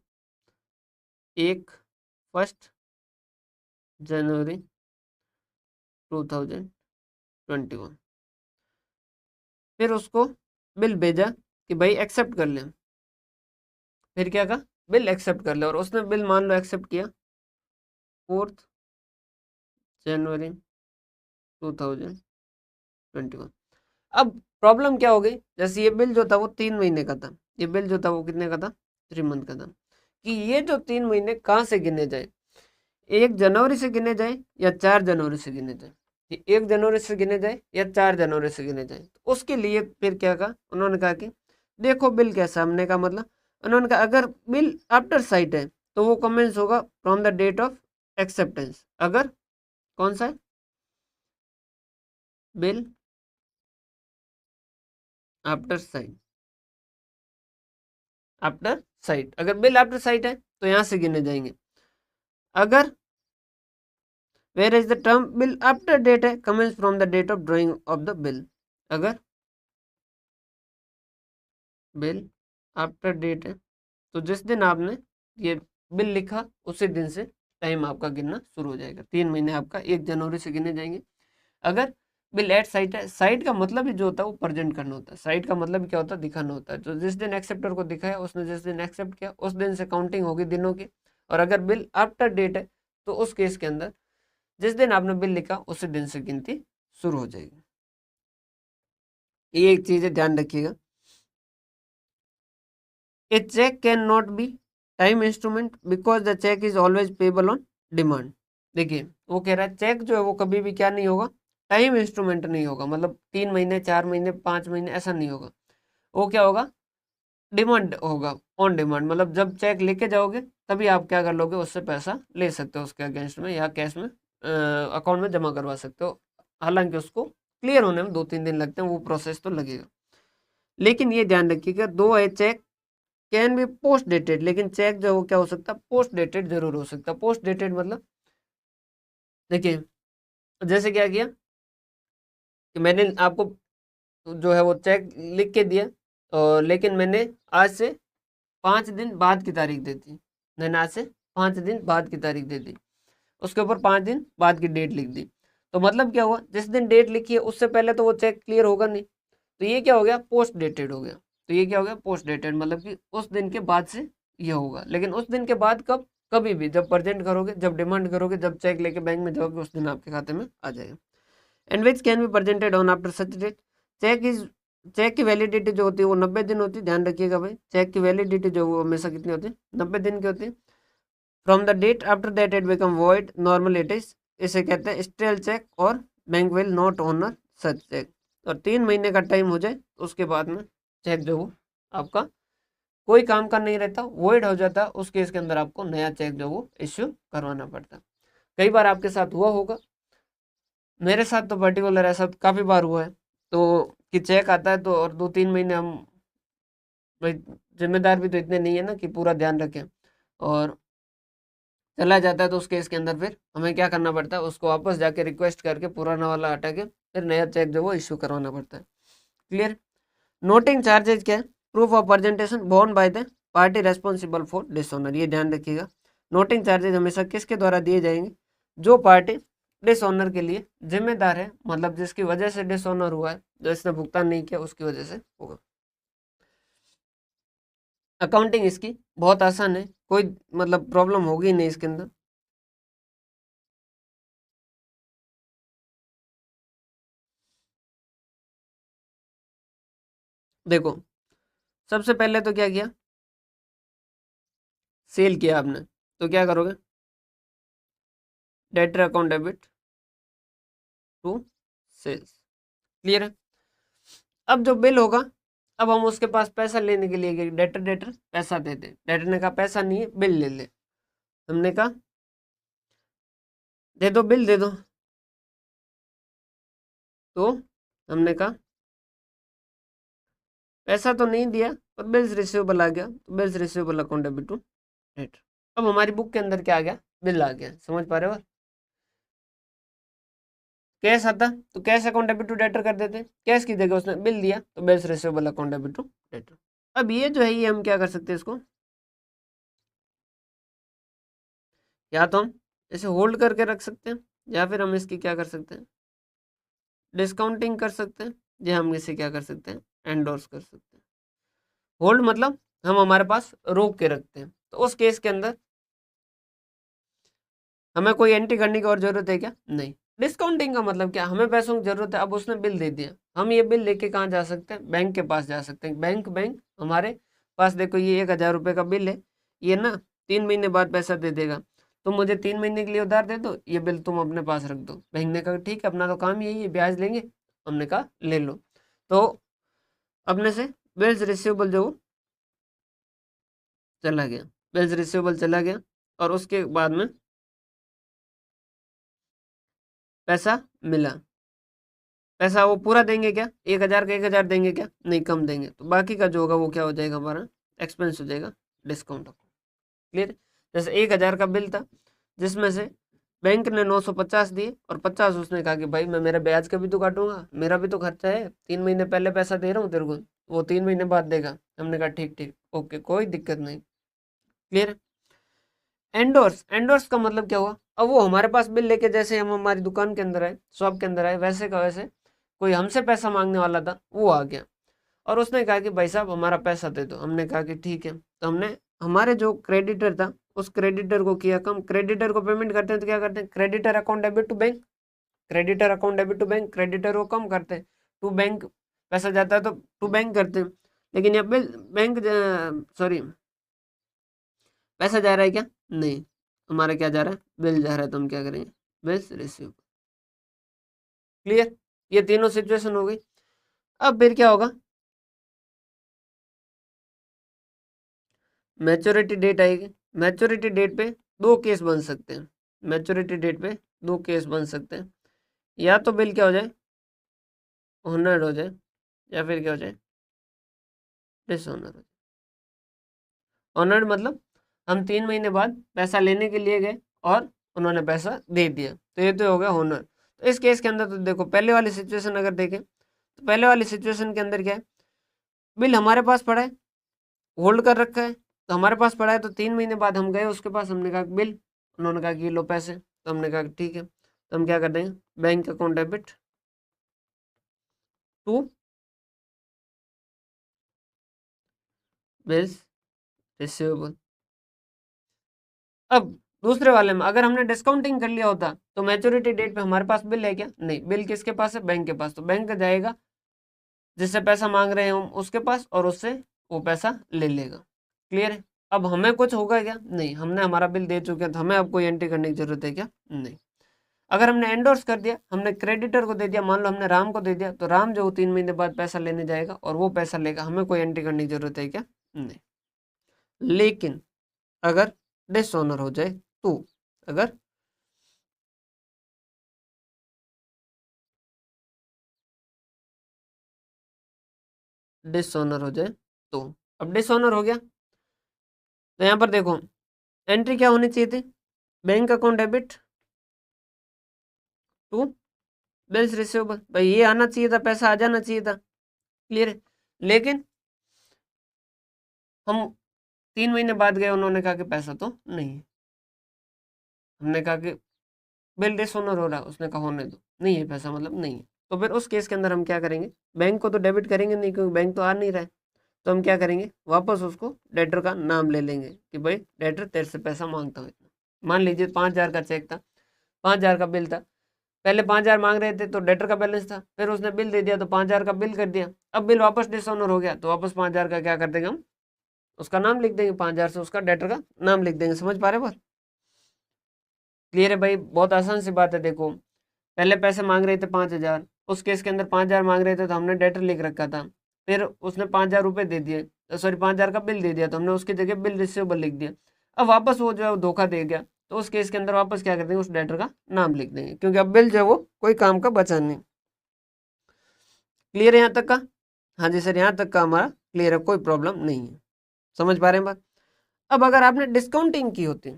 1 जनवरी 2021, फिर उसको bill भेजा कि भाई एक्सेप्ट कर ले। फिर क्या कहा, बिल एक्सेप्ट कर ले, और उसने बिल मान लो एक्सेप्ट किया 4 जनवरी 2021। अब प्रॉब्लम क्या हो गई, जैसे ये बिल जो था वो 3 महीने का था, ये बिल जो था वो कितने का था, 3 मंथ का था, कि ये जो 3 महीने कहाँ से गिने जाए, 1 जनवरी से गिने जाए या 4 जनवरी से गिने जाए, कि 1 जनवरी से गिने जाए या 4 जनवरी से गिने जाए। तो उसके लिए फिर क्या कहा, उन्होंने कहा कि देखो बिल कैसा, हमने कहा मतलब उन्होंने कहा अगर बिल आफ्टर साइट है तो वो कमेंस होगा from the date of acceptance. अगर कौन सा है, bill after sight, after sight, अगर बिल आफ्टर साइट है तो यहां से गिने जाएंगे। अगर where is the term bill after date है commence from the date of drawing of the bill. अगर बिल आफ्टर डेट है तो जिस दिन आपने ये बिल लिखा उसी दिन से टाइम आपका गिनना शुरू हो जाएगा। 3 महीने आपका 1 जनवरी से गिने जाएंगे। अगर बिल एट साइट है, साइट का मतलब ही जो होता है वो प्रेजेंट करना होता है। साइट का मतलब क्या होता है, दिखाना होता है। तो जिस दिन एक्सेप्टर को दिखाया, उसने जिस दिन एक्सेप्ट किया उस दिन से काउंटिंग होगी दिनों की। और अगर बिल आफ्टर डेट है तो उस केस के अंदर जिस दिन आपने बिल लिखा उसी दिन से गिनती शुरू हो जाएगी। ये एक चीज है, ध्यान रखिएगा। A cheque can not be time instrument because the cheque is always payable on demand. देखिए वो कह रहा है चेक जो है वो कभी भी क्या नहीं होगा, टाइम इंस्ट्रूमेंट नहीं होगा। मतलब 3 महीने, 4 महीने, 5 महीने ऐसा नहीं होगा। वो क्या होगा, डिमांड होगा, ऑन डिमांड। मतलब जब चेक लेके जाओगे तभी आप क्या कर लोगे, उससे पैसा ले सकते हो उसके अगेंस्ट में या कैश में अकाउंट में जमा करवा सकते हो। हालांकि उसको क्लियर होने में 2-3 दिन लगते हैं, वो प्रोसेस तो लगेगा। लेकिन ये ध्यान रखिएगा, दो है cheque can be post dated, लेकिन चेक जो है वो क्या हो सकता है, पोस्ट डेटेड जरूर हो सकता है। पोस्ट डेटेड मतलब देखिए, जैसे क्या किया कि मैंने आपको जो है वो चेक लिख के दिया और लेकिन मैंने आज से 5 दिन बाद की तारीख दे दी, मैंने आज से 5 दिन बाद की तारीख दे दी, उसके ऊपर 5 दिन बाद की डेट लिख दी। तो मतलब क्या हुआ, जिस दिन डेट लिखी है उससे पहले तो वो चेक क्लियर होगा नहीं, तो ये क्या हो गया, पोस्ट डेटेड हो गया। तो ये क्या हो गया, पोस्ट डेटेड, मतलब कि उस दिन के बाद से ये होगा। लेकिन उस दिन के बाद कब, कभी भी जब प्रेजेंट करोगे, जब डिमांड करोगे, जब चेक लेके बैंक में जाओगे, उस दिन आपके खाते में आ जाएगा। And which can be presented on after such date. Cheque की वैलिडिटी जो होती है वो 90 दिन होती है, ध्यान रखिएगा भाई, चेक की वैलिडिटी जो वो हमेशा कितनी होती है, 90 दिन की होती है। From the date after that it become void normal it is, इसे कहते हैं स्टेल चेक, और bank will not honour such cheque. और 3 महीने का टाइम हो जाए उसके बाद में चेक जो वो आपका कोई काम का नहीं रहता, वॉइड हो जाता, उस केस के अंदर आपको नया चेक जो वो इश्यू करवाना पड़ता। कई बार आपके साथ हुआ होगा, मेरे साथ तो पर्टिकुलर ऐसा काफ़ी बार हुआ है, तो कि चेक आता है तो और 2-3 महीने हम भाई जिम्मेदार भी तो इतने नहीं है ना कि पूरा ध्यान रखें, और चला जाता है, तो उस केस के अंदर फिर हमें क्या करना पड़ता है, उसको वापस जाके रिक्वेस्ट करके पुराना वाला हटा के फिर नया चेक जो वो इश्यू करवाना पड़ता है। क्लियर। नोटिंग चार्जेज क्या है, proof of presentation borne by the party responsible for dishonour. ये ध्यान रखिएगा, नोटिंग चार्जेज हमेशा किसके द्वारा दिए जाएंगे, जो पार्टी डिसऑनर के लिए जिम्मेदार है, मतलब जिसकी वजह से डिसऑनर हुआ है, जो इसने भुगतान नहीं किया उसकी वजह से होगा। अकाउंटिंग इसकी बहुत आसान है, कोई मतलब प्रॉब्लम होगी नहीं इसके अंदर। देखो, सबसे पहले तो क्या किया, सेल किया आपने, तो क्या करोगे, debtor account debit to sales. Clear है। अब जो बिल होगा, अब हम उसके पास पैसा लेने के लिए गए, डेटर डेटर पैसा दे दे, डेटर ने कहा पैसा नहीं है, बिल ले ले, हमने कहा दे दो, बिल दे दो, तो हमने कहा पैसा तो नहीं दिया और बिल्स रिसीवेबल आ गया, तो bills receivable account debit to debtor. अब हमारी बुक के अंदर क्या आ गया, बिल आ गया, समझ पा रहे हो। कैश आता तो cash account debit to debtor कर देते, कैश की जगह उसने बिल दिया तो bills receivable account debit to debtor. अब ये जो है ये हम क्या कर सकते हैं, इसको या तो हम इसे होल्ड करके रख सकते हैं, या फिर हम इसकी क्या कर सकते हैं, डिस्काउंटिंग कर सकते हैं, या हम इसे क्या कर सकते हैं, एंडोर्स कर सकते हैं। होल्ड मतलब हम हमारे पास रोक के रखते हैं, तो उस केस के अंदर हमें कोई एंट्री करने की और जरूरत है क्या, नहीं। डिस्काउंटिंग का मतलब क्या, हमें पैसों की जरूरत है, अब उसने बिल दे दिया, हम ये बिल लेके कहाँ जा सकते हैं, बैंक के पास जा सकते हैं। बैंक हमारे पास, देखो ये 1,000 रुपये का बिल है, ये ना 3 महीने बाद पैसा दे देगा, तुम मुझे 3 महीने के लिए उधार दे दो, ये बिल तुम अपने पास रख दो। बैंक ने कहा ठीक है, अपना तो काम यही है, ब्याज लेंगे, हमने कहा ले लो। तो अपने से बिल्स रिसीवेबल जो चला गया, बिल्स रिसीवेबल चला गया, और उसके बाद में पैसा मिला। पैसा वो पूरा देंगे क्या, 1,000 का 1,000 देंगे क्या, नहीं, कम देंगे, तो बाकी का जो होगा वो क्या हो जाएगा, हमारा एक्सपेंस हो जाएगा, डिस्काउंट। क्लियर। जैसे 1,000 का बिल था, जिसमें से बैंक ने 950 दिए, और 50 उसने कहा कि भाई मैं मेरा ब्याज का भी तो काटूंगा, मेरा भी तो खर्चा है, 3 महीने पहले पैसा दे रहा हूँ तेरे को, वो 3 महीने बाद देगा। हमने कहा ठीक ठीक, ओके, कोई दिक्कत नहीं। क्लियर। एंडोर्स, एंडोर्स का मतलब क्या हुआ, अब वो हमारे पास बिल लेके, जैसे हम हमारी दुकान के अंदर आए, शॉप के अंदर आए, वैसे का वैसे कोई हमसे पैसा मांगने वाला था, वो आ गया, और उसने कहा कि भाई साहब हमारा पैसा दे दो। हमने कहा कि ठीक है, तो हमने हमारे जो क्रेडिटर था उस क्रेडिटर को किया कम। क्रेडिटर को पेमेंट करते हैं तो क्या करते हैं, creditor account debit to bank, creditor account debit to bank, creditor को कम करते हैं, टू बैंक पैसा जाता है तो टू बैंक करते हैं। लेकिन यहाँ बिल बैंक, सॉरी, पैसा जा रहा है क्या, नहीं, हमारा क्या जा रहा है, बिल जा रहा है, तो हम क्या करेंगे, बिल्स रिसीव। क्लियर। ये तीनों सिचुएशन हो गई। अब फिर क्या होगा, मैच्योरिटी डेट आएगी। मैच्योरिटी डेट पे दो केस बन सकते हैं, मैच्योरिटी डेट पे दो केस बन सकते हैं, या तो बिल क्या हो जाए, ऑनर्ड हो जाए, या फिर क्या हो जाए, डिसऑनर हो जाए। ऑनर्ड मतलब हम 3 महीने बाद पैसा लेने के लिए गए और उन्होंने पैसा दे दिया, तो ये तो हो गया ऑनर। तो इस केस के अंदर तो देखो, पहले वाली सिचुएशन अगर देखें, तो पहले वाली सिचुएशन के अंदर क्या है, बिल हमारे पास पड़ा है, होल्ड कर रखा है, तो हमारे पास पड़ा है, तो 3 महीने बाद हम गए उसके पास, हमने कहा बिल, उन्होंने कहा कि लो पैसे, तो हमने कहा ठीक है, तो हम क्या कर देंगे, bank account debit to bills receivable. अब दूसरे वाले में अगर हमने डिस्काउंटिंग कर लिया होता तो मैच्योरिटी डेट पे हमारे पास बिल है क्या, नहीं, बिल किसके पास है, बैंक के पास, तो बैंक जाएगा जिससे पैसा मांग रहे हैं हम उसके पास और उससे वो पैसा ले लेगा। क्लियर है। अब हमें कुछ होगा क्या, नहीं, हमने हमारा बिल दे चुके हैं, तो हमें अब कोई एंट्री करने की जरूरत है क्या, नहीं। अगर हमने एंडोर्स कर दिया, हमने क्रेडिटर को दे दिया, मान लो हमने राम को दे दिया, तो राम जो 3 महीने बाद पैसा लेने जाएगा और वो पैसा लेगा, हमें कोई एंट्री करने की जरूरत है क्या, नहीं। लेकिन अगर डिसऑनर हो जाए तो, अगर डिसऑनर हो जाए तो, अब डिसऑनर हो गया तो यहाँ पर देखो एंट्री क्या होनी चाहिए थी, bank account debit to bills receivable, भाई ये आना चाहिए था, पैसा आ जाना चाहिए था। क्लियर है। लेकिन हम 3 महीने बाद गए, उन्होंने कहा कि पैसा तो नहीं है, हमने कहा कि बिल डिसऑनर हो रहा है, उसने कहा होने दो, नहीं है पैसा, मतलब नहीं है, तो फिर उस केस के अंदर हम क्या करेंगे, बैंक को तो डेबिट करेंगे नहीं, क्योंकि बैंक तो आ नहीं रहा है, तो हम क्या करेंगे, वापस उसको डेटर का नाम ले लेंगे कि भाई डेटर तेरे से पैसा मांगता हूँ इतना। मान लीजिए 5,000 का चेक था, 5,000 का बिल था, पहले 5,000 मांग रहे थे तो डेटर का बैलेंस था, फिर उसने बिल दे दिया तो 5,000 का बिल कर दिया, अब बिल वापस डिसऑनर हो गया, तो वापस 5,000 का क्या कर देंगे हम, उसका नाम लिख देंगे, 5,000 से उसका डेटर का नाम लिख देंगे। समझ पा रहे बात, क्लियर है भाई, बहुत आसान सी बात है। देखो पहले पैसे मांग रहे थे 5,000, उस केस के अंदर 5,000 मांग रहे थे तो हमने डेटर लिख रखा था, फिर उसने 5,000 रुपये दे दिए, सॉरी 5,000 का बिल दे दिया, तो हमने उसकी जगह बिल रिसीवेबल लिख दिया। अब वापस वो जो है वो धोखा दे गया, तो उस केस के अंदर वापस क्या कर देंगे, उस डेटर का नाम लिख देंगे, क्योंकि अब बिल जो है वो कोई काम का बचा नहीं। क्लियर है यहाँ तक का, हाँ जी सर, यहाँ तक का हमारा क्लियर है, कोई प्रॉब्लम नहीं है। समझ पा रहे हैं बात। अब अगर आपने डिस्काउंटिंग की होती,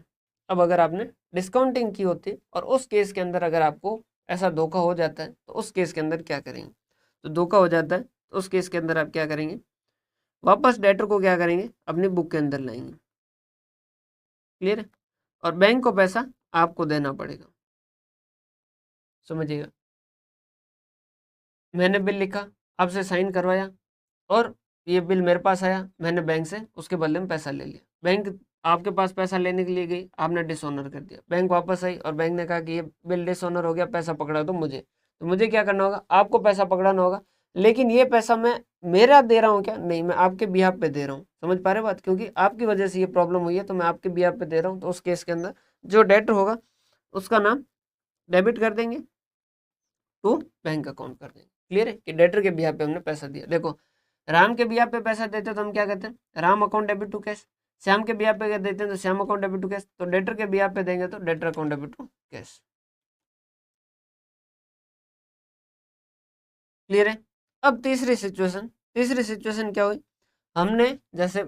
अब अगर आपने डिस्काउंटिंग की होती और उस केस के अंदर अगर आपको ऐसा धोखा हो जाता है, तो उस केस के अंदर क्या करेंगे, तो धोखा हो जाता है तो उस केस के अंदर आप क्या करेंगे, वापस डेटर को क्या करेंगे, अपनी बुक के अंदर लाएंगे। क्लियर है। और बैंक को पैसा आपको देना पड़ेगा। समझिएगा, मैंने बिल लिखा, आपसे साइन करवाया, और ये बिल मेरे पास आया, मैंने बैंक से उसके बदले में पैसा ले लिया, बैंक आपके पास पैसा लेने के लिए गई, आपने डिसऑनर कर दिया, बैंक वापस आई और बैंक ने कहा कि ये बिल डिसऑनर हो गया, पैसा पकड़ा दो मुझे, तो मुझे क्या करना होगा, आपको पैसा पकड़ाना होगा। लेकिन ये पैसा मैं मेरा दे रहा हूँ क्या, नहीं, मैं आपके बिहाफ पे दे रहा हूँ। समझ पा रहे बात, क्योंकि आपकी वजह से ये प्रॉब्लम हुई है, तो मैं आपके बिहाफ पे दे रहा हूँ, तो उस केस के अंदर जो डेटर होगा उसका नाम डेबिट कर देंगे टू बैंक अकाउंट कर देंगे। क्लियर है कि डेटर के बिहाफ पे हमने पैसा दिया। देखो राम के बिहाफ पे पैसा देते तो हम क्या कहते हैं, Ram account debit to cash. Shyam के बिहाफ पे देते हैं तो Shyam account debit to cash. तो डेटर के बिहाफ पे देंगे तो debtor account debit to cash. Clear है। अब तीसरी सिचुएशन क्या हुई, हमने जैसे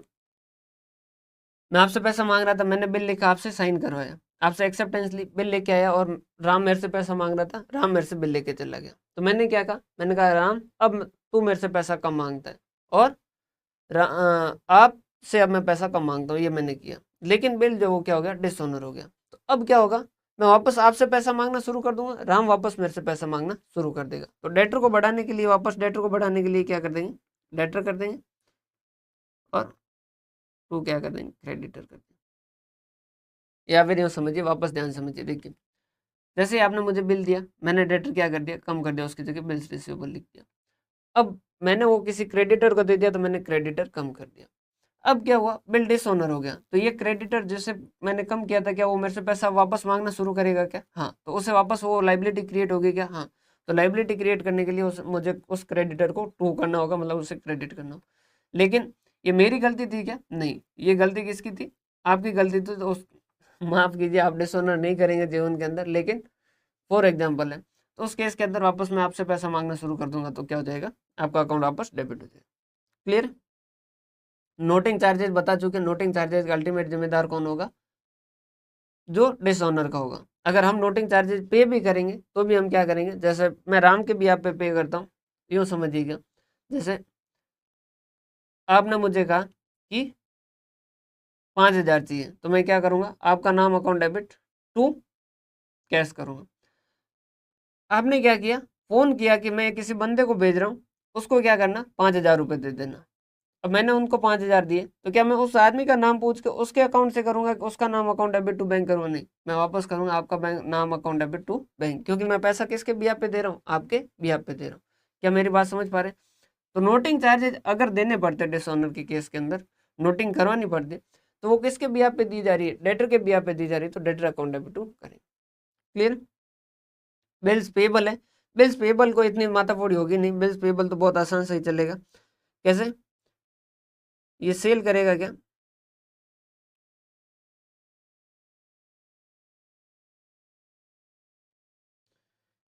मैं आपसे पैसा मांग रहा था, मैंने बिल लिखा, आपसे साइन करवाया, आपसे एक्सेप्टेंस ली, बिल लेके आया, और राम मेरे से पैसा मांग रहा था, राम मेरे से बिल लेके चला गया। तो मैंने क्या कहा, मैंने कहा राम अब तू मेरे से पैसा कम मांगता है, और आपसे अब मैं पैसा कम मांगता हूँ, ये मैंने किया। लेकिन बिल जो वो क्या हो गया, डिसऑनर हो गया। तो अब क्या होगा, मैं वापस आपसे पैसा मांगना शुरू कर दूंगा, राम वापस मेरे से पैसा मांगना शुरू कर देगा। तो डेटर को बढ़ाने के लिए, वापस डेटर को बढ़ाने के लिए क्या कर देंगे, डेटर कर देंगे, और टू क्या कर देंगे, क्रेडिटर कर देंगे। या फिर यूँ समझिए, वापस ध्यान समझिए, देखिए जैसे ही आपने मुझे बिल दिया, मैंने डेटर क्या कर दिया, कम कर दिया, उसकी जगह बिल्स रिसीवेबल लिख दिया। अब मैंने वो किसी क्रेडिटर को दे दिया, तो मैंने क्रेडिटर कम कर दिया। अब क्या हुआ, बिल डिसऑनर हो गया। तो ये क्रेडिटर जैसे मैंने कम किया था, क्या वो मेरे से पैसा वापस मांगना शुरू करेगा क्या, हाँ, तो उसे वापस वो लाइबिलिटी क्रिएट होगी क्या, हाँ। तो लाइबिलिटी क्रिएट करने के लिए मुझे उस क्रेडिटर को टू करना होगा, मतलब उसे क्रेडिट करना होगा। लेकिन ये मेरी गलती थी क्या, नहीं, ये गलती किसकी थी, आपकी गलती थी। तो उस माफ कीजिए, आप डिसऑनर नहीं करेंगे जीवन के अंदर, लेकिन फॉर एग्जाम्पल है, तो उस केस के अंदर वापस मैं आपसे पैसा मांगना शुरू कर दूंगा, तो क्या हो जाएगा, आपका अकाउंट वापस डेबिट हो जाएगा। क्लियर। नोटिंग चार्जेस बता चुके, नोटिंग चार्जेस का अल्टीमेट जिम्मेदार कौन होगा, जो डिसऑनर का होगा। अगर हम नोटिंग चार्जेस पे भी करेंगे तो भी हम क्या करेंगे, जैसे मैं राम के भी आप पे करता हूँ, यूँ समझिएगा, जैसे आपने मुझे कहा कि 5,000 चाहिए, तो मैं क्या करूँगा, आपका नाम अकाउंट डेबिट टू कैश करूँगा। आपने क्या किया, फ़ोन किया कि मैं किसी बंदे को भेज रहा हूँ, उसको क्या करना, 5,000 रुपये दे देना। अब मैंने उनको 5,000 दिए, तो क्या मैं उस आदमी का नाम पूछ के उसके अकाउंट से करूँगा कि उसका नाम अकाउंट डेबिट टू बैंक करूँगा? नहीं, मैं वापस करूँगा आपका बैंक नाम अकाउंट डेबिट टू बैंक, क्योंकि मैं पैसा किसके बिहाफ पे दे रहा हूँ, आपके बिहाफ पे दे रहा हूँ। क्या मेरी बात समझ पा रहे हैं? तो नोटिंग चार्जेज अगर देने पड़ते डिसऑनर के केस के अंदर, नोटिंग करवानी पड़ती, तो वो किसके बिहाफ पे दी जा रही है, डेटर के बिहाफ पे दी जा रही है, तो डेटर अकाउंट डेबिट टू करेंगे। क्लियर? बिल्स पेबल है, बिल्स पेबल को इतनी माथाफोड़ी होगी नहीं, बिल्स पेबल तो बहुत आसान से ही चलेगा। कैसे? ये सेल करेगा क्या,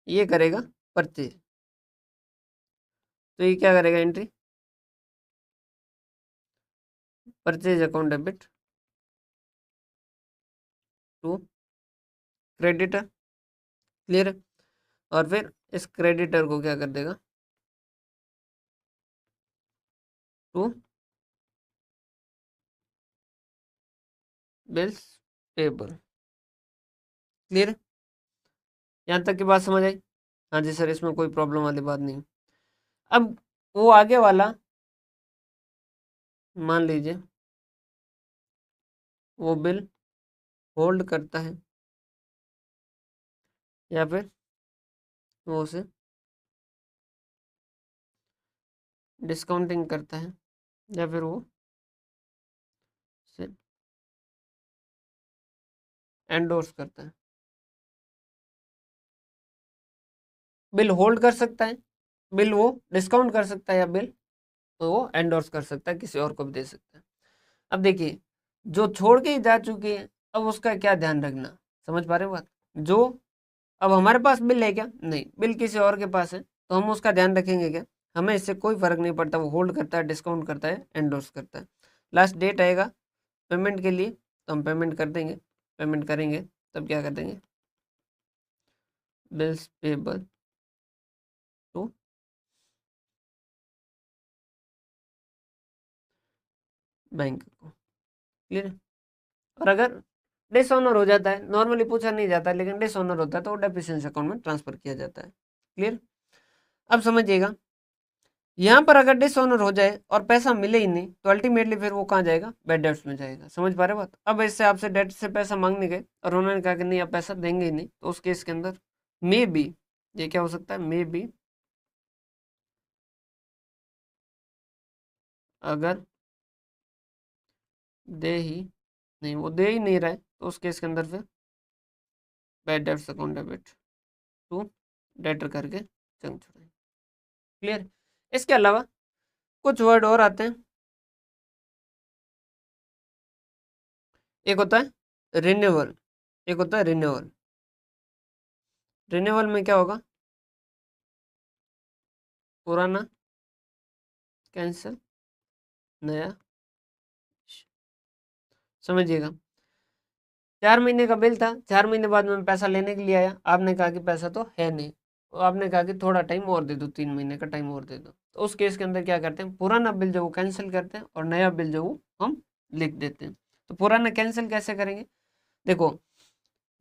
ये करेगा परचेज, तो ये क्या करेगा, entry purchase account debit to creditor. Clear है? और फिर इस क्रेडिटर को क्या कर देगा, टू बिल्स पेबल। क्लियर है? यहाँ तक की बात समझ आई? हाँ जी सर, इसमें कोई प्रॉब्लम वाली बात नहीं। अब वो आगे वाला, मान लीजिए वो बिल होल्ड करता है, या फिर वो उसे डिस्काउंटिंग करता है, या फिर वो उसे एंडोर्स करता है। बिल होल्ड कर सकता है, बिल वो डिस्काउंट कर सकता है, या बिल तो वो एंडोर्स कर सकता है, किसी और को भी दे सकता है। अब देखिए, जो छोड़ के ही जा चुकी है, अब उसका क्या ध्यान रखना, समझ पा रहे हो बात? जो अब हमारे पास बिल है क्या, नहीं, बिल किसी और के पास है, तो हम उसका ध्यान रखेंगे क्या? हमें इससे कोई फर्क नहीं पड़ता, वो होल्ड करता है, डिस्काउंट करता है, एंडोर्स करता है। लास्ट डेट आएगा पेमेंट के लिए, तो हम पेमेंट कर देंगे, पेमेंट करेंगे, तब क्या कर देंगे, बिल्स पेबल टू बैंक को। क्लियर है? और अगर डिसऑनर हो जाता है, नॉर्मली पूछा नहीं जाता, लेकिन डिसऑनर होता है, तो वो डेफिशिएंसी अकाउंट में ट्रांसफर किया जाता है। क्लियर? अब समझिएगा, यहाँ पर अगर डिसऑनर हो जाए और पैसा मिले ही नहीं, तो अल्टीमेटली फिर वो कहाँ जाएगा, बैड डेट्स में जाएगा। समझ पा रहे बात? अब इससे आपसे डेट से पैसा मांगने गए और उन्होंने कहा कि नहीं आप पैसा देंगे ही नहीं, तो उस केस के अंदर मे बी, ये क्या हो सकता है, मे बी अगर दे ही नहीं, वो दे ही नहीं रहा है, तो उस केस के अंदर फिर bad debts account debit to debtor करके चंग छोड़ेंगे। क्लियर? इसके अलावा कुछ वर्ड और आते हैं। एक होता है रिन्यूअल, एक होता है रिन्यूअल। रिन्यूअल में क्या होगा, पुराना कैंसिल, नया। समझिएगा, 4 महीने का बिल था, 4 महीने बाद में पैसा लेने के लिए आया, आपने कहा कि पैसा तो है नहीं, तो आपने कहा कि थोड़ा टाइम और दे दो, 3 महीने का टाइम और दे दो, तो उस केस के अंदर क्या करते हैं, पुराना बिल जो वो कैंसिल करते हैं और नया बिल जो वो हम लिख देते हैं। तो पुराना कैंसिल कैसे करेंगे, देखो,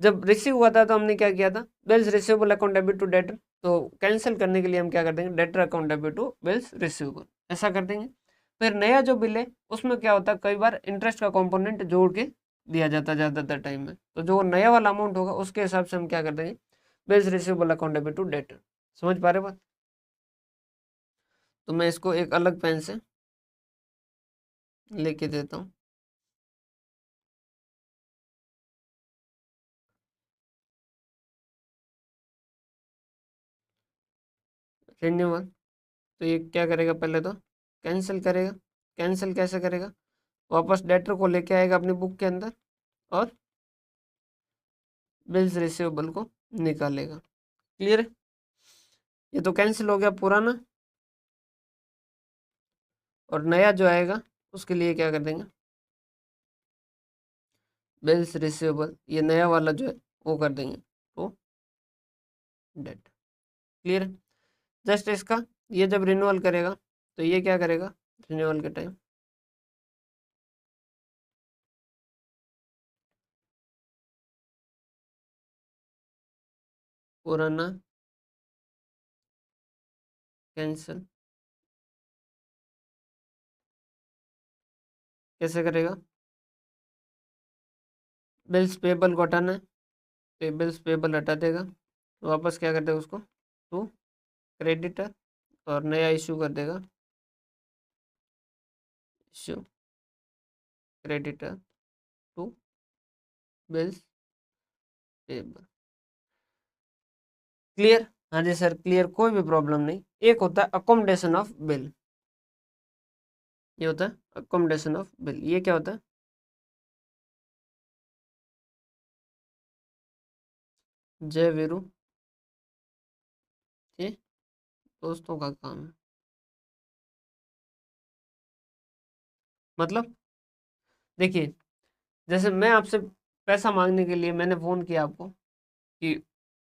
जब रिसीव हुआ था तो हमने क्या किया था, bills receivable account debit to debtor, तो कैंसिल करने के लिए हम क्या कर देंगे, debtor account debit to bills receivable, ऐसा कर देंगे। फिर नया जो बिल है उसमें क्या होता है, कई बार इंटरेस्ट का कंपोनेंट जोड़ के दिया जाता है ज़्यादातर टाइम में, तो जो नया वाला अमाउंट होगा उसके हिसाब से हम क्या कर देंगे, bills receivable account debit to debtor. समझ पा रहे बात? तो मैं इसको एक अलग पेन से लेके देता हूँ। रिन्यूअल, तो ये क्या करेगा, पहले तो कैंसिल करेगा। कैंसिल कैसे करेगा, वापस डेटर को लेके आएगा अपनी बुक के अंदर और बिल्स रिसीवेबल को निकालेगा। क्लियर है? ये तो कैंसिल हो गया पुराना, और नया जो आएगा उसके लिए क्या कर देंगे, बिल्स रिसीवेबल, ये नया वाला जो है वो कर देंगे तो डेट। क्लियर है? जस्ट इसका, ये जब रिन्यूअल करेगा तो ये क्या करेगा, रिन्यूअल के टाइम पुराना कैंसिल कैसे करेगा? बिल्स पेबल को हटाना है, बिल्स पेबल हटा देगा, वापस क्या कर देगा उसको टू क्रेडिटर और नया इशू कर देगा, issue creditor to bills payable. Clear? हाँ जी सर क्लियर, कोई भी प्रॉब्लम नहीं। एक होता है अकोमोडेशन ऑफ बिल, ये होता है अकोमोडेशन ऑफ बिल। ये क्या होता है? जय वीरू, ये दोस्तों का काम है। मतलब देखिए, जैसे मैं आपसे पैसा मांगने के लिए मैंने फ़ोन किया आपको कि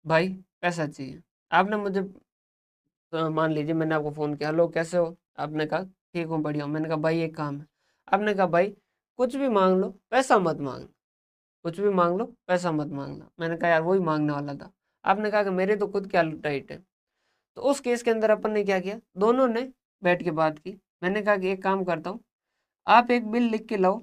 भाई पैसा चाहिए, आपने मुझे मान लीजिए मैंने आपको फ़ोन किया, हेलो कैसे हो? आपने कहा ठीक हूँ बढ़िया हूँ। मैंने कहा भाई एक काम है। आपने कहा भाई कुछ भी मांग लो पैसा मत मांग, कुछ भी मांग लो पैसा मत मांगना। मैंने कहा यार वही मांगने वाला था। आपने कहा कि मेरे तो खुद क्या टाइट है। तो उस केस के अंदर अपन ने क्या किया, दोनों ने बैठ के बात की। मैंने कहा कि एक काम करता हूँ, आप एक बिल लिख के लाओ,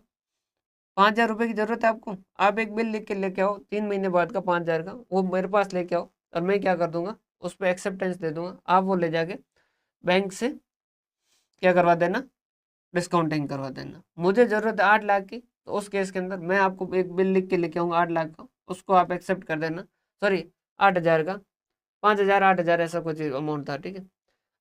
5,000 रुपये की ज़रूरत है आपको, आप एक बिल लिख के लेके आओ 3 महीने बाद का 5,000 का, वो मेरे पास लेके आओ और मैं क्या कर दूंगा उस पर एक्सेप्टेंस दे दूंगा। आप वो ले जाके बैंक से क्या करवा देना, डिस्काउंटिंग करवा देना। मुझे ज़रूरत है 8 लाख की, तो उस केस के अंदर मैं आपको एक बिल लिख के लेके आऊँगा 8 लाख का, उसको आप एक्सेप्ट कर देना। सॉरी 8,000 का, 5,000 8,000 ऐसा कुछ अमाउंट था, ठीक है।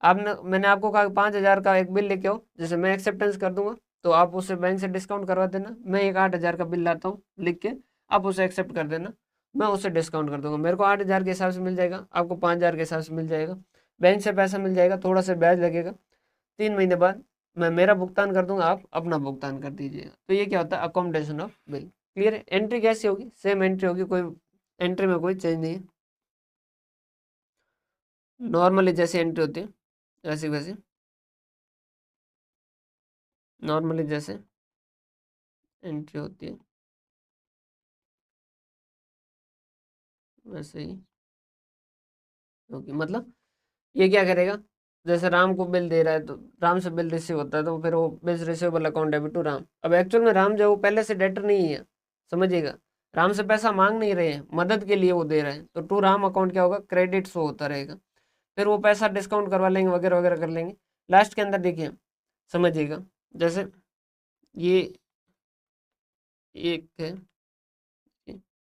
आपने मैंने आपको कहा 5,000 का एक बिल लेके आओ, जैसे मैं एक्सेप्टेंस कर दूंगा तो आप उसे बैंक से डिस्काउंट करवा देना। मैं एक 8,000 का बिल लाता हूँ लिख के, आप उसे एक्सेप्ट कर देना, मैं उसे डिस्काउंट कर दूंगा। मेरे को 8,000 के हिसाब से मिल जाएगा, आपको 5,000 के हिसाब से मिल जाएगा। बैंक से पैसा मिल जाएगा, थोड़ा सा ब्याज लगेगा, 3 महीने बाद मैं मेरा भुगतान कर दूंगा, आप अपना भुगतान कर दीजिएगा। तो ये क्या होता है अकोमोडेशन ऑफ बिल। क्लियर है? एंट्री कैसी होगी? सेम एंट्री होगी, कोई एंट्री में कोई चेंज नहीं है, नॉर्मली जैसी एंट्री होती है वैसी वैसी, नॉर्मली जैसे एंट्री होती है वैसे ही होगी। मतलब ये क्या करेगा, जैसे राम को बिल दे रहा है तो राम से बिल रिसीव होता है, तो फिर वो bill receivable account debit to Ram. अब एक्चुअल में राम जो है वो पहले से डेटर नहीं है, समझिएगा। राम से पैसा मांग नहीं रहे हैं, मदद के लिए वो दे रहे हैं, तो टू राम अकाउंट क्या होगा, क्रेडिट शो होता रहेगा। फिर वो पैसा डिस्काउंट करवा लेंगे वगैरह वगैरह कर लेंगे। लास्ट के अंदर देखिए समझिएगा, जैसे ये एक है,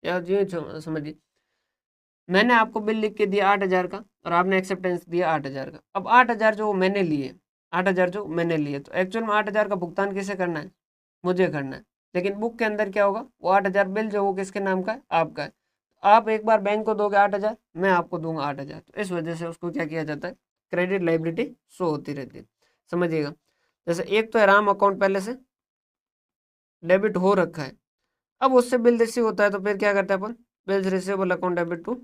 या जी समझिए, मैंने आपको बिल लिख के दिया 8,000 का और आपने एक्सेप्टेंस दिया 8,000 का। अब 8,000 जो मैंने लिए, 8,000 जो मैंने लिए, तो एक्चुअल में 8,000 का भुगतान किसे करना है, मुझे करना है। लेकिन बुक के अंदर क्या होगा, वो 8,000 बिल जो वो किसके नाम का है, आपका है। आप एक बार बैंक को दोगे 8,000, मैं आपको दूंगा 8,000, तो इस वजह से उसको क्या किया जाता है, क्रेडिट लाइबिलिटी शो होती रहती है, समझिएगा। जैसे एक तो है राम अकाउंट पहले से डेबिट हो रखा है, अब उससे बिल रिसीव होता है तो फिर क्या करते हैं अपन, bill receivable account debit to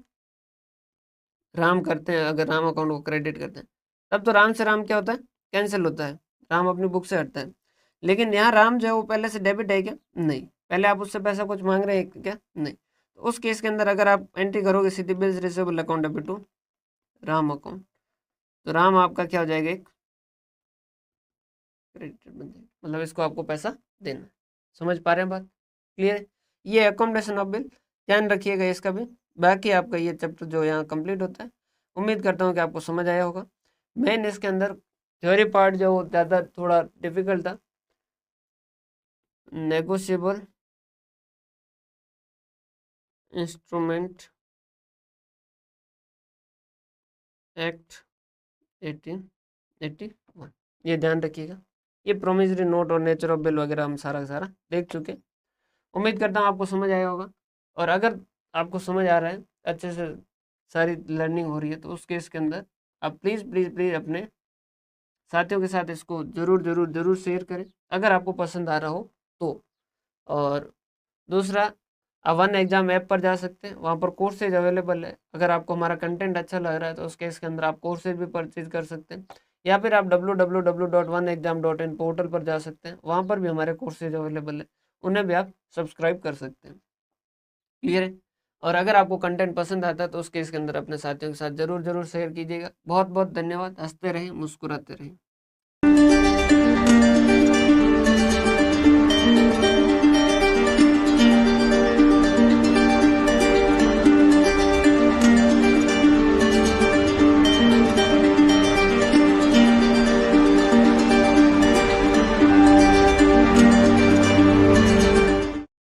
Ram करते हैं। अगर राम अकाउंट को क्रेडिट करते हैं तब तो राम से राम क्या होता है, कैंसिल होता है, राम अपनी बुक से हटता है। लेकिन यहाँ राम जो है वो पहले से डेबिट है क्या, नहीं। पहले आप उससे पैसा कुछ मांग रहे हैं क्या, नहीं। तो उस केस के अंदर अगर आप एंट्री करोगे सीधी bills receivable account debit to Ram account, तो राम आपका क्या हो जाएगा, एक क्रेडिट बन जाएगा, मतलब इसको आपको पैसा देना है। समझ पा रहे हैं बात? क्लियर है? ये अकोमोडेशन ऑफ बिल, ध्यान रखिएगा इसका भी। बाकी आपका ये चैप्टर जो यहाँ कंप्लीट होता है, उम्मीद करता हूँ कि आपको समझ आया होगा। मेन इसके अंदर थ्योरी पार्ट जो ज़्यादा थोड़ा डिफिकल्ट था, नेगोशिएबल इंस्ट्रूमेंट एक्ट 1881, ये ध्यान रखिएगा। ये प्रोमिसरी नोट और नेचर ऑफ बिल वगैरह हम सारा का सारा देख चुके। उम्मीद करता हूँ आपको समझ आया होगा। और अगर आपको समझ आ रहा है, अच्छे से सारी लर्निंग हो रही है, तो उस केस के अंदर आप प्लीज़ प्लीज़ प्लीज़ अपने साथियों के साथ इसको ज़रूर ज़रूर ज़रूर शेयर करें अगर आपको पसंद आ रहा हो तो। और दूसरा, आप वन एग्ज़ाम ऐप पर जा सकते हैं, वहाँ पर कोर्सेज अवेलेबल है। अगर आपको हमारा कंटेंट अच्छा लग रहा है तो उस केस के अंदर आप कोर्सेज भी परचेज कर सकते हैं, या फिर आप www.oneexam.in पोर्टल पर जा सकते हैं, वहाँ पर भी हमारे कोर्सेज अवेलेबल है, उन्हें भी आप सब्सक्राइब कर सकते हैं। क्लियर है? और अगर आपको कंटेंट पसंद आता है तो उसके इसके अंदर अपने साथियों के साथ जरूर जरूर शेयर कीजिएगा। बहुत बहुत धन्यवाद। हंसते रहें, मुस्कुराते रहें।